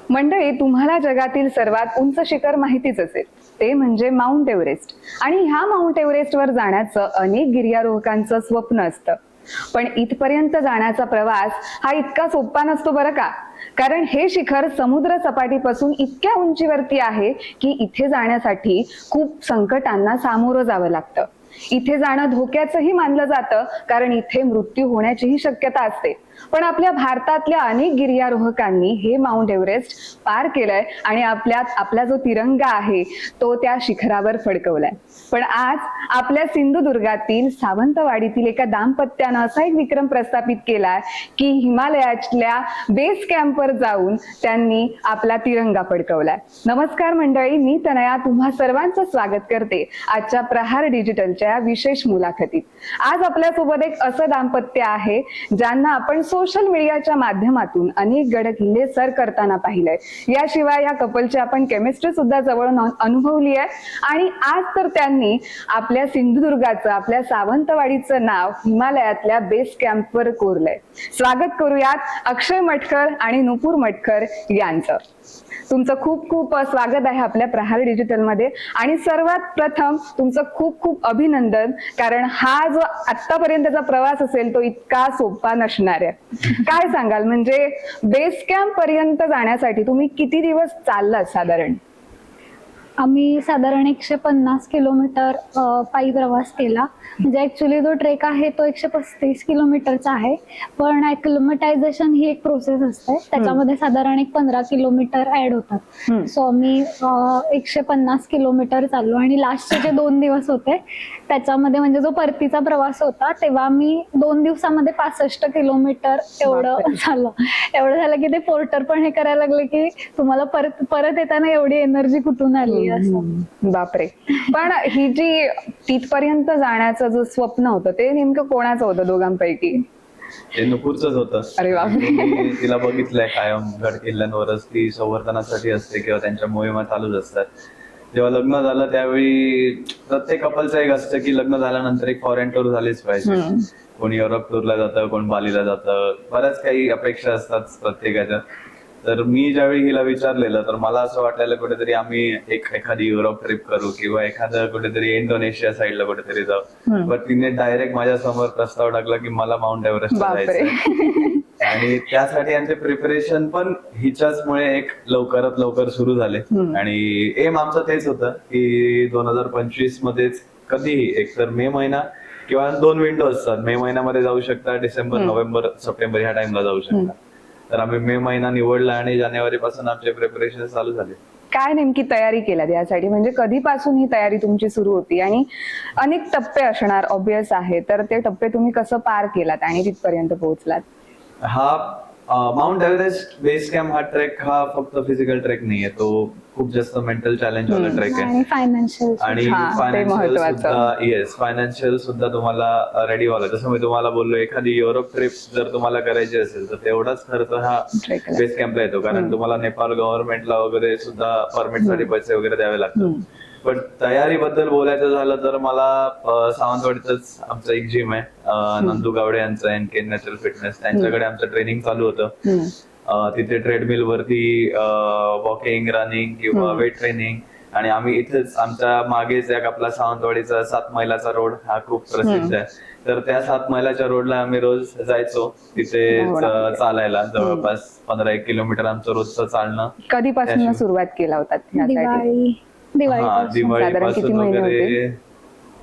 मंडळी, तुम्हाला जगातील सर्वात उंच शिखर माहितीच असेल, ते म्हणजे माउंट एव्हरेस्ट. आणि ह्या माउंट एव्हरेस्टवर जाण्याचं अनेक गिर्यारोहकांचं स्वप्न असतं. पण इथपर्यंत जाण्याचा प्रवास हा इतका सोपा नसतो बरं का. कारण हे शिखर समुद्र सपाटीपासून इतक्या उंचीवरती आहे की इथे जाण्यासाठी खूप संकटांना सामोरं जावं लागतं. इथे जाणं धोक्याचंही मानलं जातं, कारण इथे मृत्यू होण्याचीही शक्यता असते. पण आपल्या भारतातल्या अनेक गिर्यारोहकांनी हे माउंट एव्हरेस्ट पार केलंय आणि आपला जो तिरंगा आहे तो त्या शिखरावर फडकवलाय. पण आज आपल्या सिंधुदुर्गातील सावंतवाडीतील एका दाम्पत्यानं असा एक विक्रम प्रस्थापित केलाय की हिमालयातल्या बेस कॅम्पवर जाऊन त्यांनी आपला तिरंगा फडकवलाय. नमस्कार मंडळी, मी तनया तुम्हा सर्वांचं स्वागत करते आजच्या प्रहार डिजिटलच्या विशेष मुलाखतीत. आज आपल्यासोबत एक असं दाम्पत्य आहे ज्यांना आपण सोशल मीडियाच्या माध्यमातून अनेक गड किल्ले सर करताना पाहिलंय. याशिवाय या कपलची आपण केमिस्ट्री सुद्धा जवळून अनुभवली आहे. आणि आज तर त्यांनी आपल्या सिंधुदुर्गाचं, आपल्या सावंतवाडीचं नाव हिमालयातल्या बेस कॅम्पवर कोरलंय. स्वागत करूयात अक्षय मटकर आणि नुपूर मटकर यांचं. तुमचं खूप खूप स्वागत आहे आपल्या प्रहार डिजिटल मध्ये. आणि सर्वात प्रथम तुमचं खूप खूप अभिनंदन, कारण हा जो आतापर्यंतचा प्रवास असेल तो इतका सोपा नसणार आहे. काय सांगाल, म्हणजे बेस कॅम्प पर्यंत जाण्यासाठी तुम्ही किती दिवस चाललात साधारण? आम्ही साधारण 150 किलोमीटर पायी प्रवास केला. म्हणजे ऍक्च्युली जो ट्रेक आहे तो 135 किलोमीटरचा आहे, पण ॲक्लिमटायझेशन ही एक प्रोसेस असते, त्याच्यामध्ये साधारण 15 किलोमीटर ऍड होतात. सो आम्ही 150 किलोमीटर चाललो. आणि लास्टचे जे 2 दिवस होते त्याच्यामध्ये, म्हणजे जो परतीचा प्रवास होता, तेव्हा आम्ही 2 दिवसामध्ये 65 किलोमीटर एवढं झालं की ते पोर्टर पण हे करायला लागले की तुम्हाला परत येताना एवढी एनर्जी कुठून आली. बापरे. पण ही जी तिथपर्यंत जाण्याचं जो स्वप्न होतं ते नेमकं कोणाचं होतं दोघांपैकी? ते नुपूरचंच होतं. अरे बापरे. तिला बघितलंय कायम गड किल्ल्यांवरच ती संवर्धनासाठी असते किंवा त्यांच्या मोहिमा चालूच असतात. जेव्हा लग्न झालं त्यावेळी प्रत्येक कपलचं एक असतं की लग्न झाल्यानंतर एक फॉरेन टूर झालीच पाहिजे. कोणी युरोप टूरला जातं, कोण बालीला जातं, बऱ्याच काही अपेक्षा असतात प्रत्येकाच्या. तर मी ज्यावेळी हिला विचारलेलं तर मला असं वाटायला कुठेतरी आम्ही एखादी युरोप ट्रिप करू किंवा एखादं कुठेतरी इंडोनेशिया साईडला कुठेतरी जाऊ. पण तिने डायरेक्ट माझ्या समोर प्रस्ताव टाकला की मला माउंट एव्हरेस्टला जायचं. आणि त्यासाठी आमचे प्रिपरेशन पण हिच्याचमुळे एक लवकरात लवकर सुरू झाले. आणि एम आमचं तेच होतं की 2025 मध्येच कधीही, एकतर मे महिना किंवा 2 विंडो असतात. मे महिन्यामध्ये जाऊ शकता, डिसेंबर, नोव्हेंबर, सप्टेंबर ह्या टाइमला जाऊ शकता. तर आम्ही मे महिना निवडला आणि जानेवारी पासून आमचे प्रिपरेशन चालू झाले. काय नेमकी तयारी केलात यासाठी? म्हणजे कधीपासून ही तयारी तुमची सुरू होती? आणि अनेक टप्पे असणार ऑब्वियस आहे, तर ते टप्पे तुम्ही कसं पार केलात आणि तिथपर्यंत पोहोचलात? हा माउंट एव्हरेस्ट बेस कॅम्प हा ट्रेक हा फक्त फिजिकल ट्रेक नाहीये, तो खूप जास्त मेंटल चॅलेंज वाला ट्रेक आहे. आणि फायनान्शियल फायनान्शियल सुद्धा तुम्हाला रेडी व्हावं. जसं मी तुम्हाला बोललो, एखादी युरोप ट्रिप जर तुम्हाला करायची असेल तर तेवढाच खर्च हा बेस कॅम्पला येतो, कारण तुम्हाला नेपाळ गव्हर्नमेंटला वगैरे सुद्धा परमिटसाठी पैसे वगैरे द्यावे लागतात. पण तयारीबद्दल बोलायचं झालं तर मला सावंतवाडीतच आमचं एक जिम आहे, नंदू गावडे यांचं, NK नॅचरल फिटनेस, त्यांच्याकडे आमचं ट्रेनिंग चालू होतं. तिथे ट्रेडमिल वरती वॉकिंग, रनिंग किंवा वेट ट्रेनिंग. आणि आम्ही इथेच आमच्या मागेच एक आपला सावंतवाडीचा 7 मैलाचा रोड हा खूप प्रसिद्ध आहे. तर त्या 7 मैलाच्या रोडला आम्ही रोज जायचो तिथे चालायला. जवळपास 15-1 किलोमीटर आमचं रोजचं चालणं. कधीपासून सुरुवात केला होता? दिवाळीपासून वगैरे.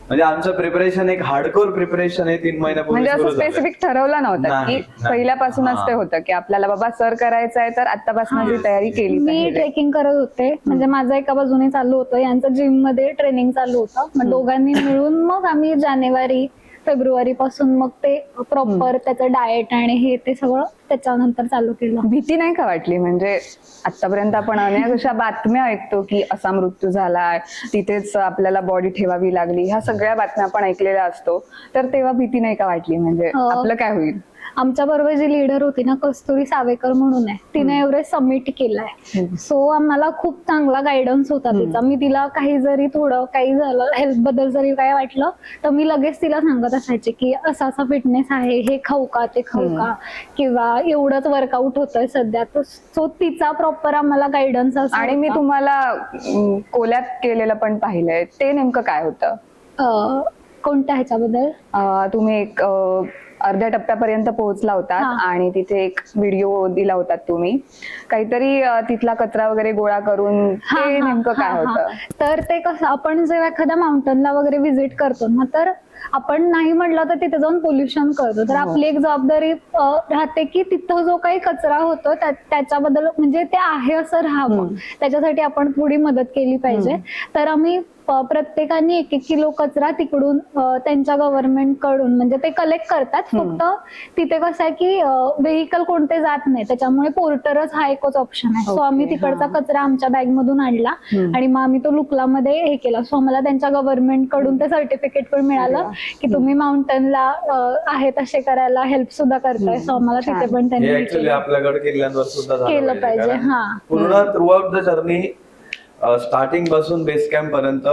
म्हणजे आमचं प्रिपरेशन एक हार्डकोर प्रिपरेशन आहे 3 महिन्यापूर्वी. म्हणजे असं स्पेसिफिक ठरवलं नव्हतं की पहिल्यापासूनच ते होतं की आपल्याला बाबा सर करायचं आहे तर आतापासून जी तयारी केली? मी ट्रेकिंग करत होते, म्हणजे माझं एका बाजूने चालू होतं, यांचं जिम मध्ये ट्रेनिंग चालू होतं. मग दोघांनी मिळून मग आम्ही जानेवारी फेब्रुवारी पासून मग ते प्रॉपर त्याचं डाएट आणि हे ते सगळं त्याच्यानंतर चालू केलं. भीती नाही का वाटली? म्हणजे आतापर्यंत आपण अनेक अशा बातम्या ऐकतो की असा मृत्यू झालाय, तिथेच आपल्याला बॉडी ठेवावी लागली, ह्या सगळ्या बातम्या आपण ऐकलेल्या असतो. तर तेव्हा भीती नाही का वाटली? म्हणजे आपलं काय होईल? आमच्या बरोबर जी लीडर होती ना, कस्तुरी सावेकर म्हणून आहे, तिने एव्हरेस्ट सबमिट केलाय. सो आम्हाला खूप चांगला गायडन्स होता तिचा. मी तिला काही जरी थोडं काही झालं, हेल्थ बद्दल जरी काय वाटलं, तर मी लगेच तिला सांगत असायचे की असा असा फिटनेस आहे, हे खाऊ का, ते खाऊ का, किंवा एवढंच वर्कआउट होतंय सध्या. सो तिचा प्रॉपर आम्हाला गायडन्स असतो. आणि मी तुम्हाला कोल्यात केलेलं पण पाहिलंय, ते नेमकं काय होतं? कोणत्या ह्याच्याबद्दल? तुम्ही एक अर्ध्या टप्प्यापर्यंत पोहोचला होता आणि तिथे एक व्हिडिओ दिला होता तुम्ही, काहीतरी तिथला कचरा वगैरे गोळा करून, ते नेमकं काय होतं? तर ते कसं, आपण जेव्हा एखाद्या माउंटनला वगैरे व्हिजिट करतो ना, तर आपण नाही म्हटलं तर तिथे जाऊन पोल्युशन करतो. तर आपली एक जबाबदारी राहते की तिथं जो काही कचरा होतो त्याच्याबद्दल, म्हणजे ते आहे असं राहावं, त्याच्यासाठी आपण थोडी मदत केली पाहिजे. तर आम्ही प्रत्येकाने 1-1 किलो कचरा तिकडून त्यांच्या गव्हर्नमेंट कडून, म्हणजे ते कलेक्ट करतात. फक्त तिथे कसं आहे की व्हेकल कोणते जात नाही, त्याच्यामुळे पोर्टरच हा एकच ऑप्शन आहे. सो आम्ही तिकडचा कचरा आमच्या बॅग मधून आणला आणि मग आम्ही तो लुकलामध्ये हे केला. सो आम्हाला त्यांच्या गव्हर्नमेंट कडून ते सर्टिफिकेट पण मिळालं की तुम्ही माउंटनला आहे तसे करायला हेल्प सुद्धा करताय. सो आम्हाला तिथे पण त्यांनी आपल्या गड किल्ल्यांवर सुद्धा केलं पाहिजे. हा, पूर्ण through out the journey, starting पासून बेस कॅम्प पर्यंत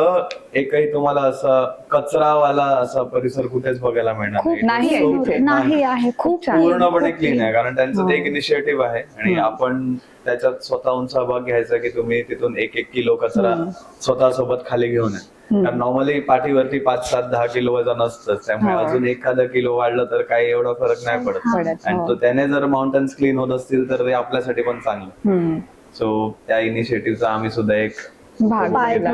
एकही तुम्हाला असा कचरावाला असा परिसर कुठेच बघायला मिळणार नाही आहे. खूप पूर्णपणे क्लीन आहे, कारण त्यांचं ते एक इनिशिएटिव्ह आहे आणि आपण त्याच्यात स्वतःहून सहभाग घ्यायचा की तुम्ही तिथून 1-1 किलो कचरा स्वतःसोबत खाली घेऊन या. कारण नॉर्मली पाठीवरती 5-7-10 किलो वजन असतंच, त्यामुळे अजून 1 किलो वाढलं तर काही एवढा फरक नाही पडत. आणि तो त्याने जर माउंटन्स क्लीन होत असतील तर ते आपल्यासाठी पण चांगलं. सो त्या इनिशिएटिव्हचा आम्ही सुद्धा एक भाग घेतला.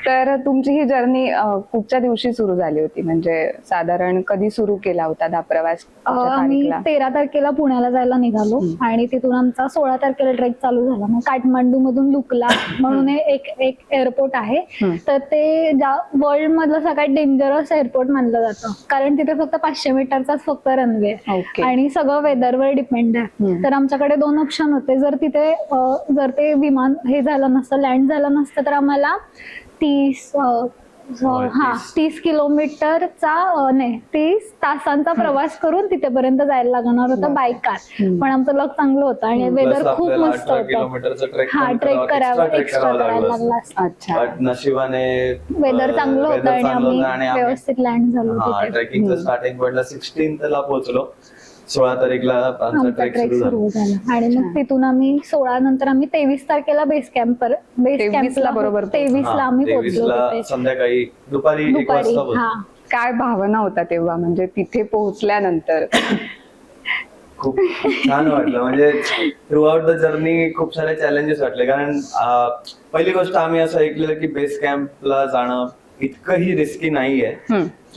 तर तुमची ही जर्नी कुठच्या दिवशी सुरू झाली होती, म्हणजे साधारण कधी सुरू केला होता हा प्रवास? आम्ही 13 तारखेला पुण्याला जायला निघालो आणि तिथून आमचा 16 तारखेला ट्रेक चालू झाला. मग काठमांडू मधून लुकला म्हणून एक एअरपोर्ट आहे, तर ते वर्ल्ड मधलं सगळ्यात डेंजरस एअरपोर्ट मानलं जातं, कारण तिथे फक्त 500 मीटरचाच फक्त रनवे आणि सगळं वेदरवर डिपेंड आहे. तर आमच्याकडे 2 ऑप्शन होते. जर ते विमान हे झालं नसतं, लँड झालं नसतं, तर आम्हाला 30 किलोमीटरचा नाही 30 तासांचा प्रवास करून तिथेपर्यंत जायला लागणार होतं बाय कार. पण आमचं लक चांगलं होतं आणि वेदर खूप मस्त होतं. हा, ट्रेक करायला लागला. अच्छा, नशिबाने वेदर चांगलं होतं आणि आम्ही व्यवस्थित लँड झालो. ट्रेकिंगचं स्टार्टिंग पॉइंटला 16th ला 16 तारीखला आमचा ट्रेक सुरू झाला. आणि मग तिथून आम्ही 16 नंतर आम्ही 23 तारखेला बेस कॅम्पला बरोबर 23ला आम्ही पोहोचलो. संध्याकाळी दुपारी 1 वाजता. काय भावना होता तेव्हा, म्हणजे तिथे पोहोचल्यानंतर? खूप छान वाटलं, म्हणजे थ्रू आउट द जर्नी खूप सारे चॅलेंजेस वाटले. कारण पहिली गोष्ट आम्ही असं ऐकलेलं की बेस कॅम्पला जाणं इतकंही रिस्की नाहीये.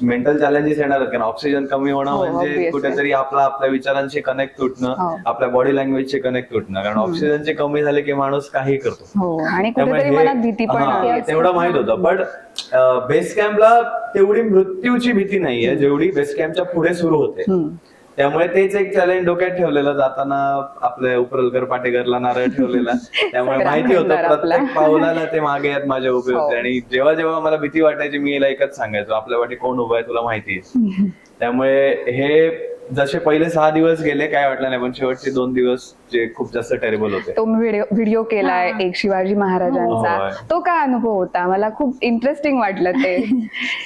मेंटल चॅलेंजेस येणार आहेत, कारण ऑक्सिजन कमी होणं म्हणजे कुठेतरी आपल्या विचारांशी कनेक्ट तुटणं, आपल्या बॉडी लँग्वेजची कनेक्ट तुटणं, कारण ऑक्सिजनचे कमी झाले की माणूस काही करतो. त्यामुळे भीती पण तेवढं माहित होतं. पण बेस कॅम्पला तेवढी मृत्यूची भीती नाहीये जेवढी बेस कॅम्पच्या पुढे सुरू होते. त्यामुळे तेच एक चॅलेंज डोक्यात ठेवलेलं जाताना, आपल्या उपरलकर पाटेकरला नारळ ठेवल्याला. त्यामुळे माहिती होतं प्रत्येक पावलाला ते मागे आहेत माझ्या उभे होते. आणि जेव्हा जेव्हा मला भीती वाटायची मी याला एकच सांगायचो, आपल्या वाटी कोण उभं आहे तुला माहिती आहे. त्यामुळे हे जसे पहिले 6 दिवस गेले काय वाटलं नाही, पण शेवटचे 2 दिवस जे खूप जास्त टेरेबल होते. तो व्हिडिओ केलाय एक शिवाजी महाराजांचा, तो काय अनुभव होता? मला खूप इंटरेस्टिंग वाटलं ते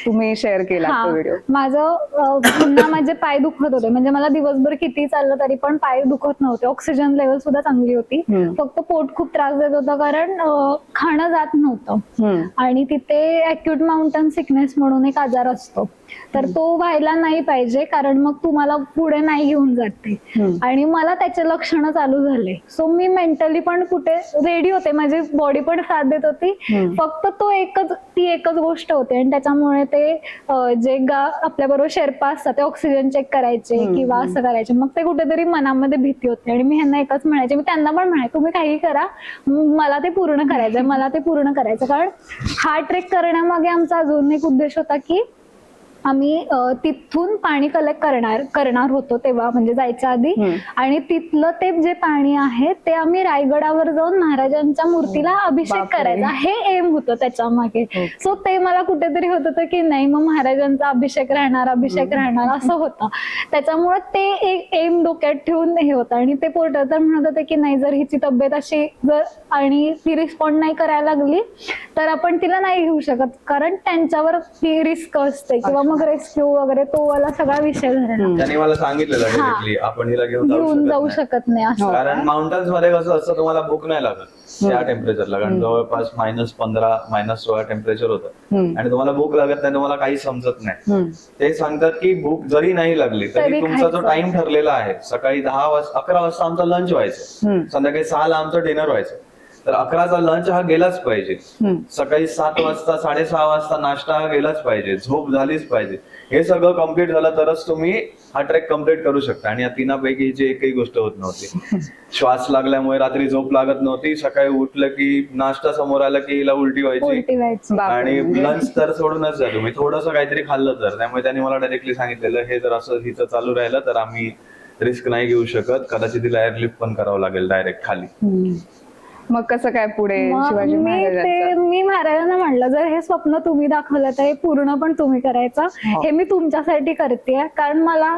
तुम्ही शेअर केला तो व्हिडिओ. पुन्हा माझे पाय दुखत होते, म्हणजे मला दिवसभर किती चाललं तरी पण पाय दुखत नव्हते. ऑक्सिजन लेवल सुद्धा चांगली होती, फक्त पोट खूप त्रास देत होतं कारण खाणं जात नव्हतं. आणि तिथे अक्यूट माउंटन सिकनेस म्हणून एक आजार असतो, तर तो व्हायला नाही पाहिजे, कारण मग तुम्हाला पुढे नाही घेऊन जाते. आणि मला त्याचे लक्षणं चालू झाले. सो मी मेंटली पण कुठे रेडी होते, माझी बॉडी पण साथ देत होती. फक्त ती एकच गोष्ट होती. आणि त्याच्यामुळे ते जे आपल्या बरोबर शेर्पा असतात ते ऑक्सिजन चेक करायचे किंवा असं करायचे, मग ते कुठेतरी मनामध्ये भीती होते. आणि मी ह्यांना एकच म्हणायचे, मी त्यांना पण म्हणायचे तुम्ही काही करा, मला ते पूर्ण करायचंय. कारण हा ट्रेक करण्यामागे आमचा अजून एक उद्देश होता की आम्ही तिथून पाणी कलेक्ट करणार होतो तेव्हा, म्हणजे जायच्या आधी. आणि तिथलं ते जे पाणी आहे ते आम्ही रायगडावर जाऊन महाराजांच्या मूर्तीला अभिषेक बापरे. करायचा, हे एम होतं त्याच्या मागे. सो ते मला कुठेतरी होत होतं की नाही, मग महाराजांचा अभिषेक राहणार असं होतं. त्याच्यामुळे ते एक एम डोक्यात ठेवून हे होतं. आणि ते पोर्टर तर म्हणत होते की नाही, जर हिची तब्येत अशी आणि ती रिस्पॉन्ड नाही करायला लागली तर आपण तिला नाही घेऊ शकत, कारण त्यांच्यावर ती रिस्क असते, किंवा मग रेस्क्यू वगैरे तो वाला सगळा विषय झाला. त्यांनी मला सांगितलेलं डायरेक्टली आपण हिला घेऊन जाऊ नाही. शकत नाही असं. कारण माउंटन्स मध्ये कसं असतं, तुम्हाला भूक नाही लागत त्या टेम्परेचरला, कारण जवळपास -15 -16 टेम्परेचर होतं आणि तुम्हाला भूक लागत नाही, तुम्हाला काही समजत नाही. ते सांगतात की भूक जरी नाही लागली तरी तुमचा जो टाइम ठरलेला आहे, सकाळी 11 वाजता आमचा लंच व्हायचं, संध्याकाळी 6ला आमचं डिनर व्हायचं, तर 11चा लंच हा गेलाच पाहिजे, सकाळी 7 वाजता 6:30 वाजता नाश्ता हा गेलाच पाहिजे, झोप झालीच पाहिजे. हे सगळं कम्प्लीट झालं तरच तुम्ही हा ट्रेक कम्प्लीट करू शकता. आणि या तिनापैकी हिची एकही गोष्ट होत नव्हती. श्वास लागल्यामुळे रात्री झोप लागत नव्हती, सकाळी उठलं की नाश्ता समोर आला की हिला उलटी व्हायची, आणि लंच तर सोडूनच जा तुम्ही, थोडंसं काहीतरी खाल्लं तर. त्यामुळे त्यांनी मला डायरेक्टली सांगितलेलं, हे जर असं हिचं चालू राहिलं तर आम्ही रिस्क नाही घेऊ शकत, कदाचित तिला एअरलिफ्ट पण करावं लागेल डायरेक्ट खाली. मग कसं काय पुढे मग शिवाजी महाराजांचं? मी महाराजांना म्हटलं, जर हे स्वप्न तुम्ही दाखवलं तर हे पूर्ण पण तुम्ही करायचं. हे मी तुमच्यासाठी करते, कारण मला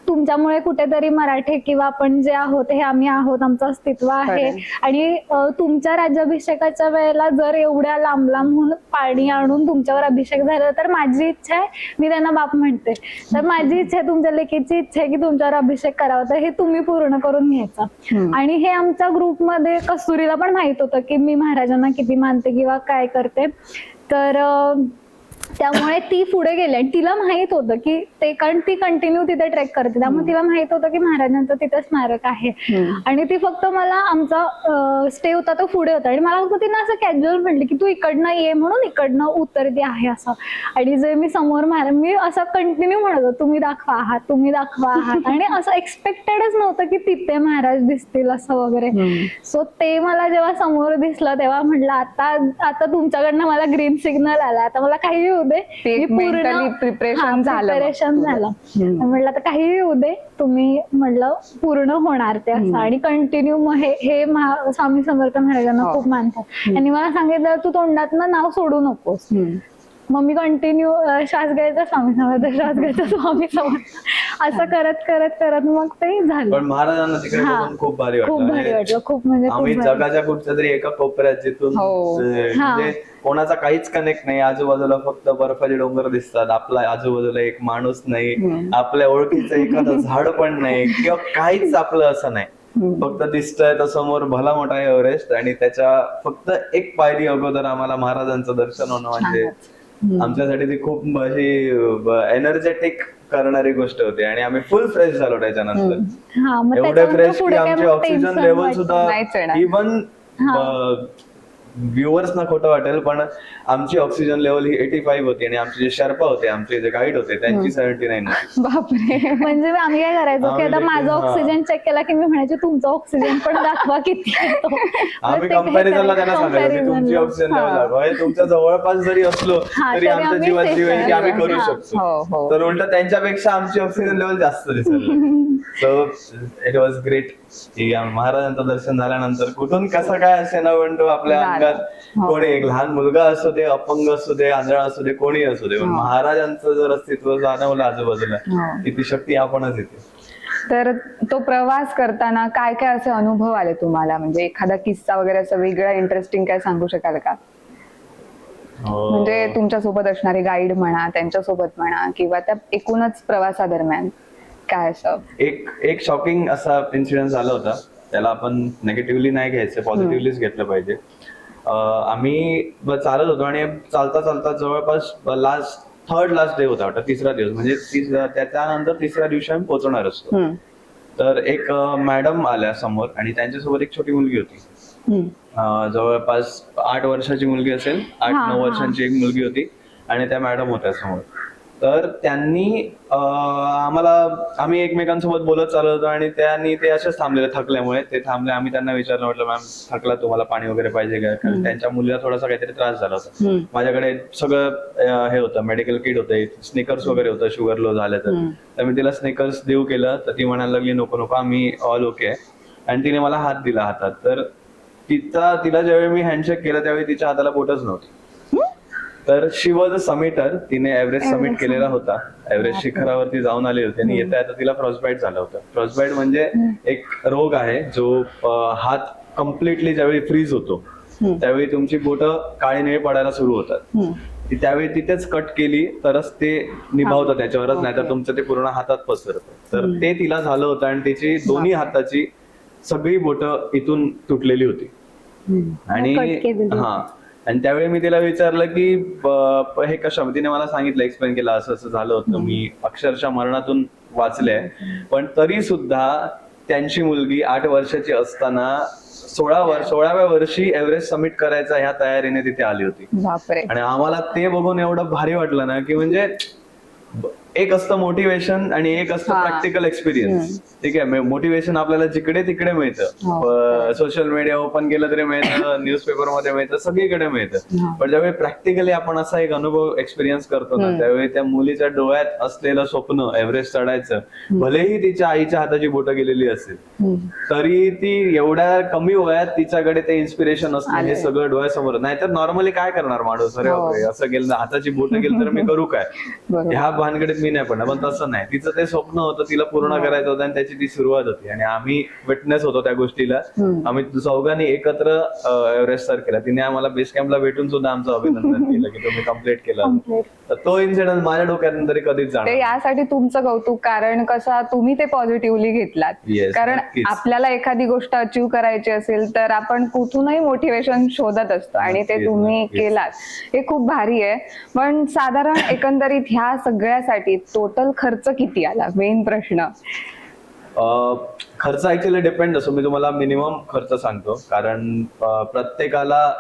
तुमच्यामुळे कुठेतरी मराठी किंवा आपण जे आहोत हे आम्ही आहोत, आमचं अस्तित्व आहे. आणि तुमच्या राज्याभिषेकाच्या वेळेला जर एवढ्या लांब लांबहून पाणी आणून तुमच्यावर अभिषेक झाला तर माझी इच्छा आहे, मी त्यांना बाप म्हणते, तर माझी इच्छा आहे, तुमच्या लेकीची इच्छा आहे की तुमच्यावर अभिषेक करावा, तर हे तुम्ही पूर्ण करून घ्यायचं. आणि हे आमच्या ग्रुपमध्ये कस्तुरीला पण माहित होतं की मी महाराजांना किती मानते किंवा काय करते, तर त्यामुळे ती पुढे गेली. आणि तिला माहित होतं की ते, कारण ती कंटिन्यू तिथे ट्रेक करते, त्यामुळे तिला माहित होतं की महाराजांचं तिथे स्मारक आहे. आणि ती फक्त मला, आमचा स्टे होता तो पुढे होता, आणि मला फक्त तिनं असं कॅज्युअल म्हटलं की तू इकडनं ये म्हणून, इकडनं उतरती आहे असं. आणि जे मी समोर मी असं कंटिन्यू म्हणत होतो, तुम्ही दाखवा आहात, तुम्ही दाखवा आहात. आणि असं एक्सपेक्टेडच नव्हतं की तिथे महाराज दिसतील असं वगैरे. सो ते मला जेव्हा समोर दिसलं तेव्हा म्हटलं, आता तुमच्याकडनं मला ग्रीन सिग्नल आला, आता मला काही होऊ दे, प्रिपरेशन झालं. म्हटलं आता काही येऊ दे, तुम्ही म्हटलं पूर्ण होणार ते असं. आणि कंटिन्यू मग हे स्वामी समर्थ महाराजांना खूप मानतात. त्यांनी मला सांगितलं, तू तोंडातनं नाव सोडू नकोस. मग मी कंटिन्यू श्वास घ्यायचा स्वामी समर्थ, श्वास घ्यायचा स्वामी समर्थ, असं करत करत करत मग ते झालं. पण महाराजांना तिकडे बघून खूप भारी वाटलं, खूप म्हणजे आम्ही जगाच्या कुठच्या तरी एका कोपऱ्यात, जिथून म्हणजे कोणाचा काहीच कनेक्ट नाही, आजूबाजूला फक्त बर्फाचे डोंगर दिसतात, आपला आजूबाजूला एक माणूस नाही, आपल्या ओळखीचं एखादं झाड पण नाही, किंवा काहीच आपलं असं नाही, फक्त दिसतंय तर समोर भला मोठा एव्हरेस्ट. आणि त्याच्या फक्त एक पायरी अगोदर आम्हाला महाराजांचं दर्शन होणं म्हणजे आमच्यासाठी ती खूप अशी एनर्जेटिक करणारी गोष्ट होती. आणि आम्ही फुल फ्रेश झालो त्याच्यानंतर, एवढे फ्रेश की आमचे ऑक्सिजन लेवल सुद्धा, इव्हन व्ह्युअर्सना खोटं वाटेल पण आमची ऑक्सिजन लेवल ही 85 होती, आणि आमचे जे शर्पा होते, आमचे जे गाईड होते, त्यांची 79 होती. बापरे. म्हणजे आम्ही काय करायचो की आता माझा ऑक्सिजन चेक केला की मी म्हणायचे तुमचा ऑक्सिजन पण दाखवा किती येतो. आम्ही कंपॅरिझनला त्यांना सांगायचो की तुमची ऑक्सिजन लेवल दाखवा, तुमच्या जवळपास जरी असलो तरी आमच्या जीवात जीव आहे की आम्ही करू शकतो. तर उलट त्यांच्यापेक्षा आमची ऑक्सिजन लेवल जास्त दिसत. सो इट वॉज ग्रेट की महाराजांचं दर्शन झाल्यानंतर कुठून कसं काय असे ना म्हणतो, आपल्या अंगात कोणी एक लहान मुलगा असू दे, अपंग असू दे, आंधळा असू दे, कोणी असू दे, पण महाराजांचं जर अस्तित्व जाणवलं आजूबाजूला, ती शक्ती आपणच येते. तर तो प्रवास करताना काय काय असे अनुभव आले तुम्हाला, म्हणजे एखादा किस्सा वगैरे असं वेगळा इंटरेस्टिंग काय सांगू शकाल का? म्हणजे तुमच्या सोबत असणारे गाईड म्हणा, त्यांच्यासोबत म्हणा, किंवा त्या एकूणच प्रवासादरम्यान काय असं? एक शॉकिंग असा इन्सिडेंट झाला होता, त्याला आपण नेगेटिव्हली नाही घ्यायचं, पॉझिटिव्हलीच घेतलं पाहिजे. आम्ही चालत होतो आणि चालता चालता जवळपास थर्ड लास्ट डे होता वाटतं, तिसरा दिवस, म्हणजे त्याच्यानंतर तिसऱ्या दिवशी आम्ही पोहोचणार असतो. तर एक मॅडम आल्या समोर आणि त्यांच्यासोबत एक छोटी मुलगी होती, जवळपास 8 वर्षाची मुलगी असेल, 8-9 वर्षांची एक मुलगी होती, आणि त्या मॅडम होत्या समोर. तर त्यांनी आम्ही एकमेकांसोबत बोलत चालत होतो आणि त्यांनी ते असेच थांबलेले थकल्यामुळे ते थांबले. आम्ही त्यांना विचारलं, म्हटलं मॅम थकला, तुम्हाला पाणी वगैरे पाहिजे का? कारण त्यांच्या मुलीला थोडासा काहीतरी त्रास झाला होता. माझ्याकडे सगळं हे होतं, मेडिकल किट होते, स्निकर्स वगैरे होतं शुगर लो झालं तर मी तिला स्निकर्स देऊ केलं. तर ती म्हणायला लागली नको नको, आम्ही ऑल ओके. आणि तिने मला हात दिला हातात. तर तिला ज्यावेळी मी हँडशेक केलं त्यावेळी तिच्या हाताला बोटच नव्हती. तर शी वॉज अ समिटर. तिने एव्हरेस्ट समिट केलेला होता, एव्हरेस्ट शिखरावरती जाऊन आली होती आणि येता येता तिला फ्रॉस्टबाईट झालं होतं. फ्रॉस्टबाईट म्हणजे एक रोग आहे जो हात कम्प्लिटली ज्यावेळी फ्रीज होतो त्यावेळी तुमची बोटं काळी निळी पडायला सुरू होतात. ती त्यावेळी तिथेच कट केली तरच ते निभावतं त्याच्यावरच, नाहीतर तुमचं ते पूर्ण हातात पसरतं. तर ते तिला झालं होतं आणि तिची दोन्ही हाताची सगळी बोटं इथून तुटलेली होती. आणि आणि त्यावेळी मी तिला विचारलं की हे कशा, तिने मला सांगितलं, एक्सप्लेन केलं, असं असं झालं होतं, मी अक्षरशः मरणातून वाचले. पण तरी सुद्धा त्यांची मुलगी 8 वर्षाची असताना 16व्या वर्षी एव्हरेस्ट समिट करायचा ह्या तयारीने तिथे आली होती. आणि आम्हाला ते बघून एवढं भारी वाटलं ना की म्हणजे एक असतं मोटिवेशन आणि एक असतं प्रॅक्टिकल एक्सपिरियन्स. ठीक आहे, मोटिवेशन आपल्याला जिकडे तिकडे मिळतं, सोशल मीडिया ओपन केलं तरी मिळतं, न्यूजपेपर मध्ये मिळतं, सगळीकडे मिळतं. पण ज्यावेळी प्रॅक्टिकली आपण असा एक अनुभव एक्सपिरियन्स करतो ना, त्यावेळी त्या मुलीच्या डोळ्यात असलेलं स्वप्न एव्हरेस्ट चढायचं, भलेही तिच्या आईच्या हाताची बोटं गेलेली असेल तरी ती एवढ्या कमी वयात तिच्याकडे ते इन्स्पिरेशन असतं, हे सगळं डोळ्यासमोर. नाहीतर नॉर्मली काय करणार माणूस, अरे बापरे असं गेलं, हाताची बोटं गेली तर मी करू काय, ह्या भानगडीत मी नाही पडणार. पण तसं नाही, तिचं ते स्वप्न होतं, तिला पूर्ण करायचं होतं आणि त्याची ती सुरुवात होती. आणि आम्ही विटनेस होतो त्या गोष्टीला. आम्ही चौघांनी एकत्र एव्हरेस्ट सर केला. तिने आम्हाला बेस कॅम्पला भेटून सुद्धा आमचं अभिनंदन केलं की तुम्ही कम्प्लीट केलं. तर तो इन्सिडेंट माझ्या डोक्यातून तरी कधीच जाणार. यासाठी तुमचं कौतुक, कारण कसं तुम्ही ते पॉझिटिव्हली घेतलात. कारण आपल्याला एखादी गोष्ट अचीव्ह करायची असेल तर आपण कुठूनही मोटिवेशन शोधत असतो आणि ते तुम्ही केलात, हे खूप भारी आहे. पण साधारण एकंदरीत ह्या सगळ्यासाठी टोटल खर्च किती आला, मेन प्रश्न? खर्च ऍक्च्युअली डिपेंड असतो. मी तुम्हाला मिनिमम खर्च सांगतो, कारण प्रत्येकाला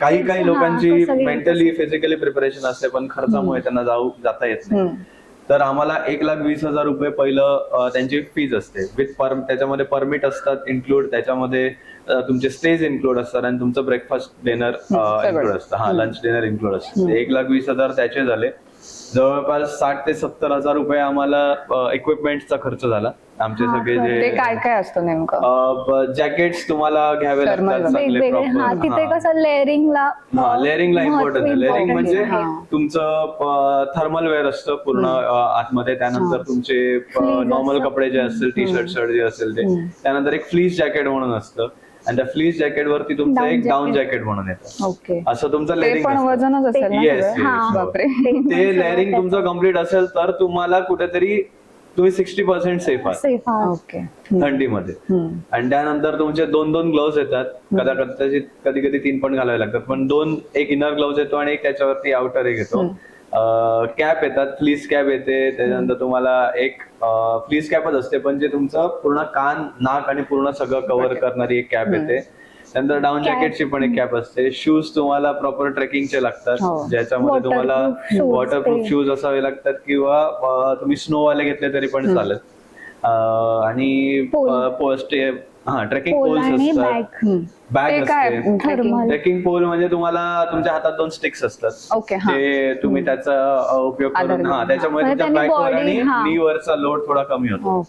काही लोकांची मेंटली फिजिकली प्रिपरेशन असते पण खर्चामुळे त्यांना जाता येत नाही. तर आम्हाला 1,20,000 रुपये पहिलं त्यांची फीज असते, विथ त्याच्यामध्ये परमिट असतात इन्क्लूड, त्याच्यामध्ये तुमचे स्टेज इन्क्लूड असतात आणि तुमचं ब्रेकफास्ट डिनर इन्क्लूड असतं, लंच डिनर इन्क्लूड असतं. 1,20,000 त्याचे झाले. जवळपास 60,000 ते 70,000 रुपये आम्हाला इक्विपमेंटचा खर्च झाला. आमचे सगळे ते काय काय असतं नेमकं? जॅकेट्स तुम्हाला घ्यावे लागतात चांगले प्रॉपर. तिथे कसं लेअरिंगला इम्पॉर्टंट आहे. लेअरिंग म्हणजे तुमचं थर्मल वेअर असतं पूर्ण आतमध्ये, त्यानंतर तुमचे नॉर्मल कपडे जे असतील, टी शर्ट जे असेल ते, त्यानंतर एक फ्लीस जॅकेट म्हणून असतं आणि त्या फ्लीस जॅकेट वरती तुमचं एक डाऊन जॅकेट म्हणून येतं. असं तुमचं लेअरिंग वजनच असेल. ते लेअरिंग तुमचं कम्प्लीट असेल तर तुम्हाला कुठेतरी तुम्ही 60% सेफ आहात थंडीमध्ये. आणि त्यानंतर तुमचे 2 ग्लोव्स येतात, कधी कधी 3 पण घालावे लागतात, पण 2, एक इनर ग्लोव्स येतो आणि एक त्याच्यावरती आउटर एक येतो. कॅप येतात, फ्लीस कॅप येते, त्याच्यानंतर तुम्हाला एक फ्लीस कॅपच असते पण जे तुमचं पूर्ण कान, नाक आणि पूर्ण सगळं कव्हर करणारी एक कॅप येते. त्यानंतर डाऊन जॅकेटची पण एक कॅप असते. शूज तुम्हाला प्रॉपर ट्रेकिंगचे लागतात, ज्याच्यामध्ये तुम्हाला वॉटरप्रूफ शूज असावे लागतात किंवा तुम्ही स्नोवाले घेतले तरी पण चालेल. आणि ट्रेकिंग पोल्स असतात, बॅग असते. ट्रेकिंग पोल म्हणजे तुम्हाला तुमच्या हातात 2 स्टिक्स असतात, ते तुम्ही त्याचा उपयोग करून त्याच्यामुळे तुमच्या बॅकवर आणि नीवरचा लोड थोडा कमी होतो.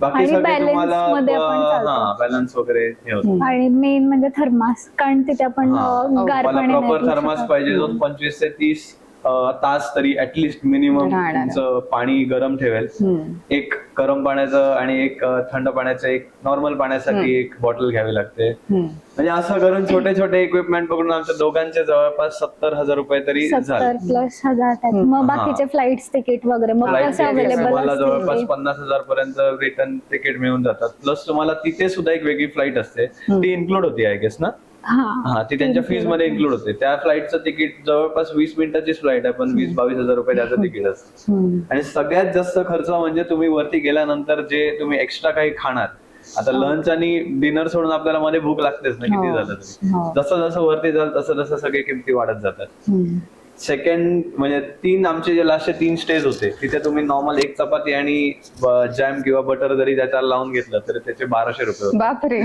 बाकी सगळे तुम्हाला बॅलन्स वगैरे हे होतं. आणि मेन म्हणजे थर्मास, कारण तिथे आपण प्रॉपर थर्मास पाहिजे जो 25 ते 30 तास तरी ऍटलिस्ट मिनिमम तुमचं पाणी गरम ठेवेल. एक गरम पाण्याचं आणि एक थंड पाण्याचं, एक नॉर्मल पाण्यासाठी एक बॉटल घ्यावी लागते. म्हणजे असं करून छोटे छोटे इक्विपमेंट पकडून आमच्या दोघांचे जवळपास 70,000 रुपये तरी झाले. प्लस 1,000. मग बाकीचे फ्लाईट तिकीट वगैरे मग कसं अवेलेबल तुम्हाला जवळपास 50,000 पर्यंत रिटर्न तिकीट मिळून जातात. प्लस तुम्हाला तिथे सुद्धा एक वेगळी फ्लाईट असते, ती इन्क्लूड होती आय गेस ना. ती त्यांच्या फीज मध्ये इन्क्लूड होते. त्या फ्लाईटचं तिकीट जवळपास 20 मिनिटाचीच फ्लाईट आहे पण 20-22,000 रुपये त्याचं तिकीट असतं. आणि सगळ्यात जास्त खर्च म्हणजे तुम्ही वरती गेल्यानंतर जे तुम्ही एक्स्ट्रा काही खाणार. आता लंच आणि डिनर सोडून आपल्याला मध्ये भूक लागतेच ना, किती झालं तरी. जसं जसं वरती जाल तसं तसं सगळे किमती वाढत जातात. सेकंड म्हणजे आमचे जे लास्टचे 3 स्टेज होते तिथे तुम्ही नॉर्मल एक चपाती आणि जॅम किंवा बटर जरी त्याच्यावर लावून घेतलं तर त्याचे 1200 रुपये होतात. बापरे.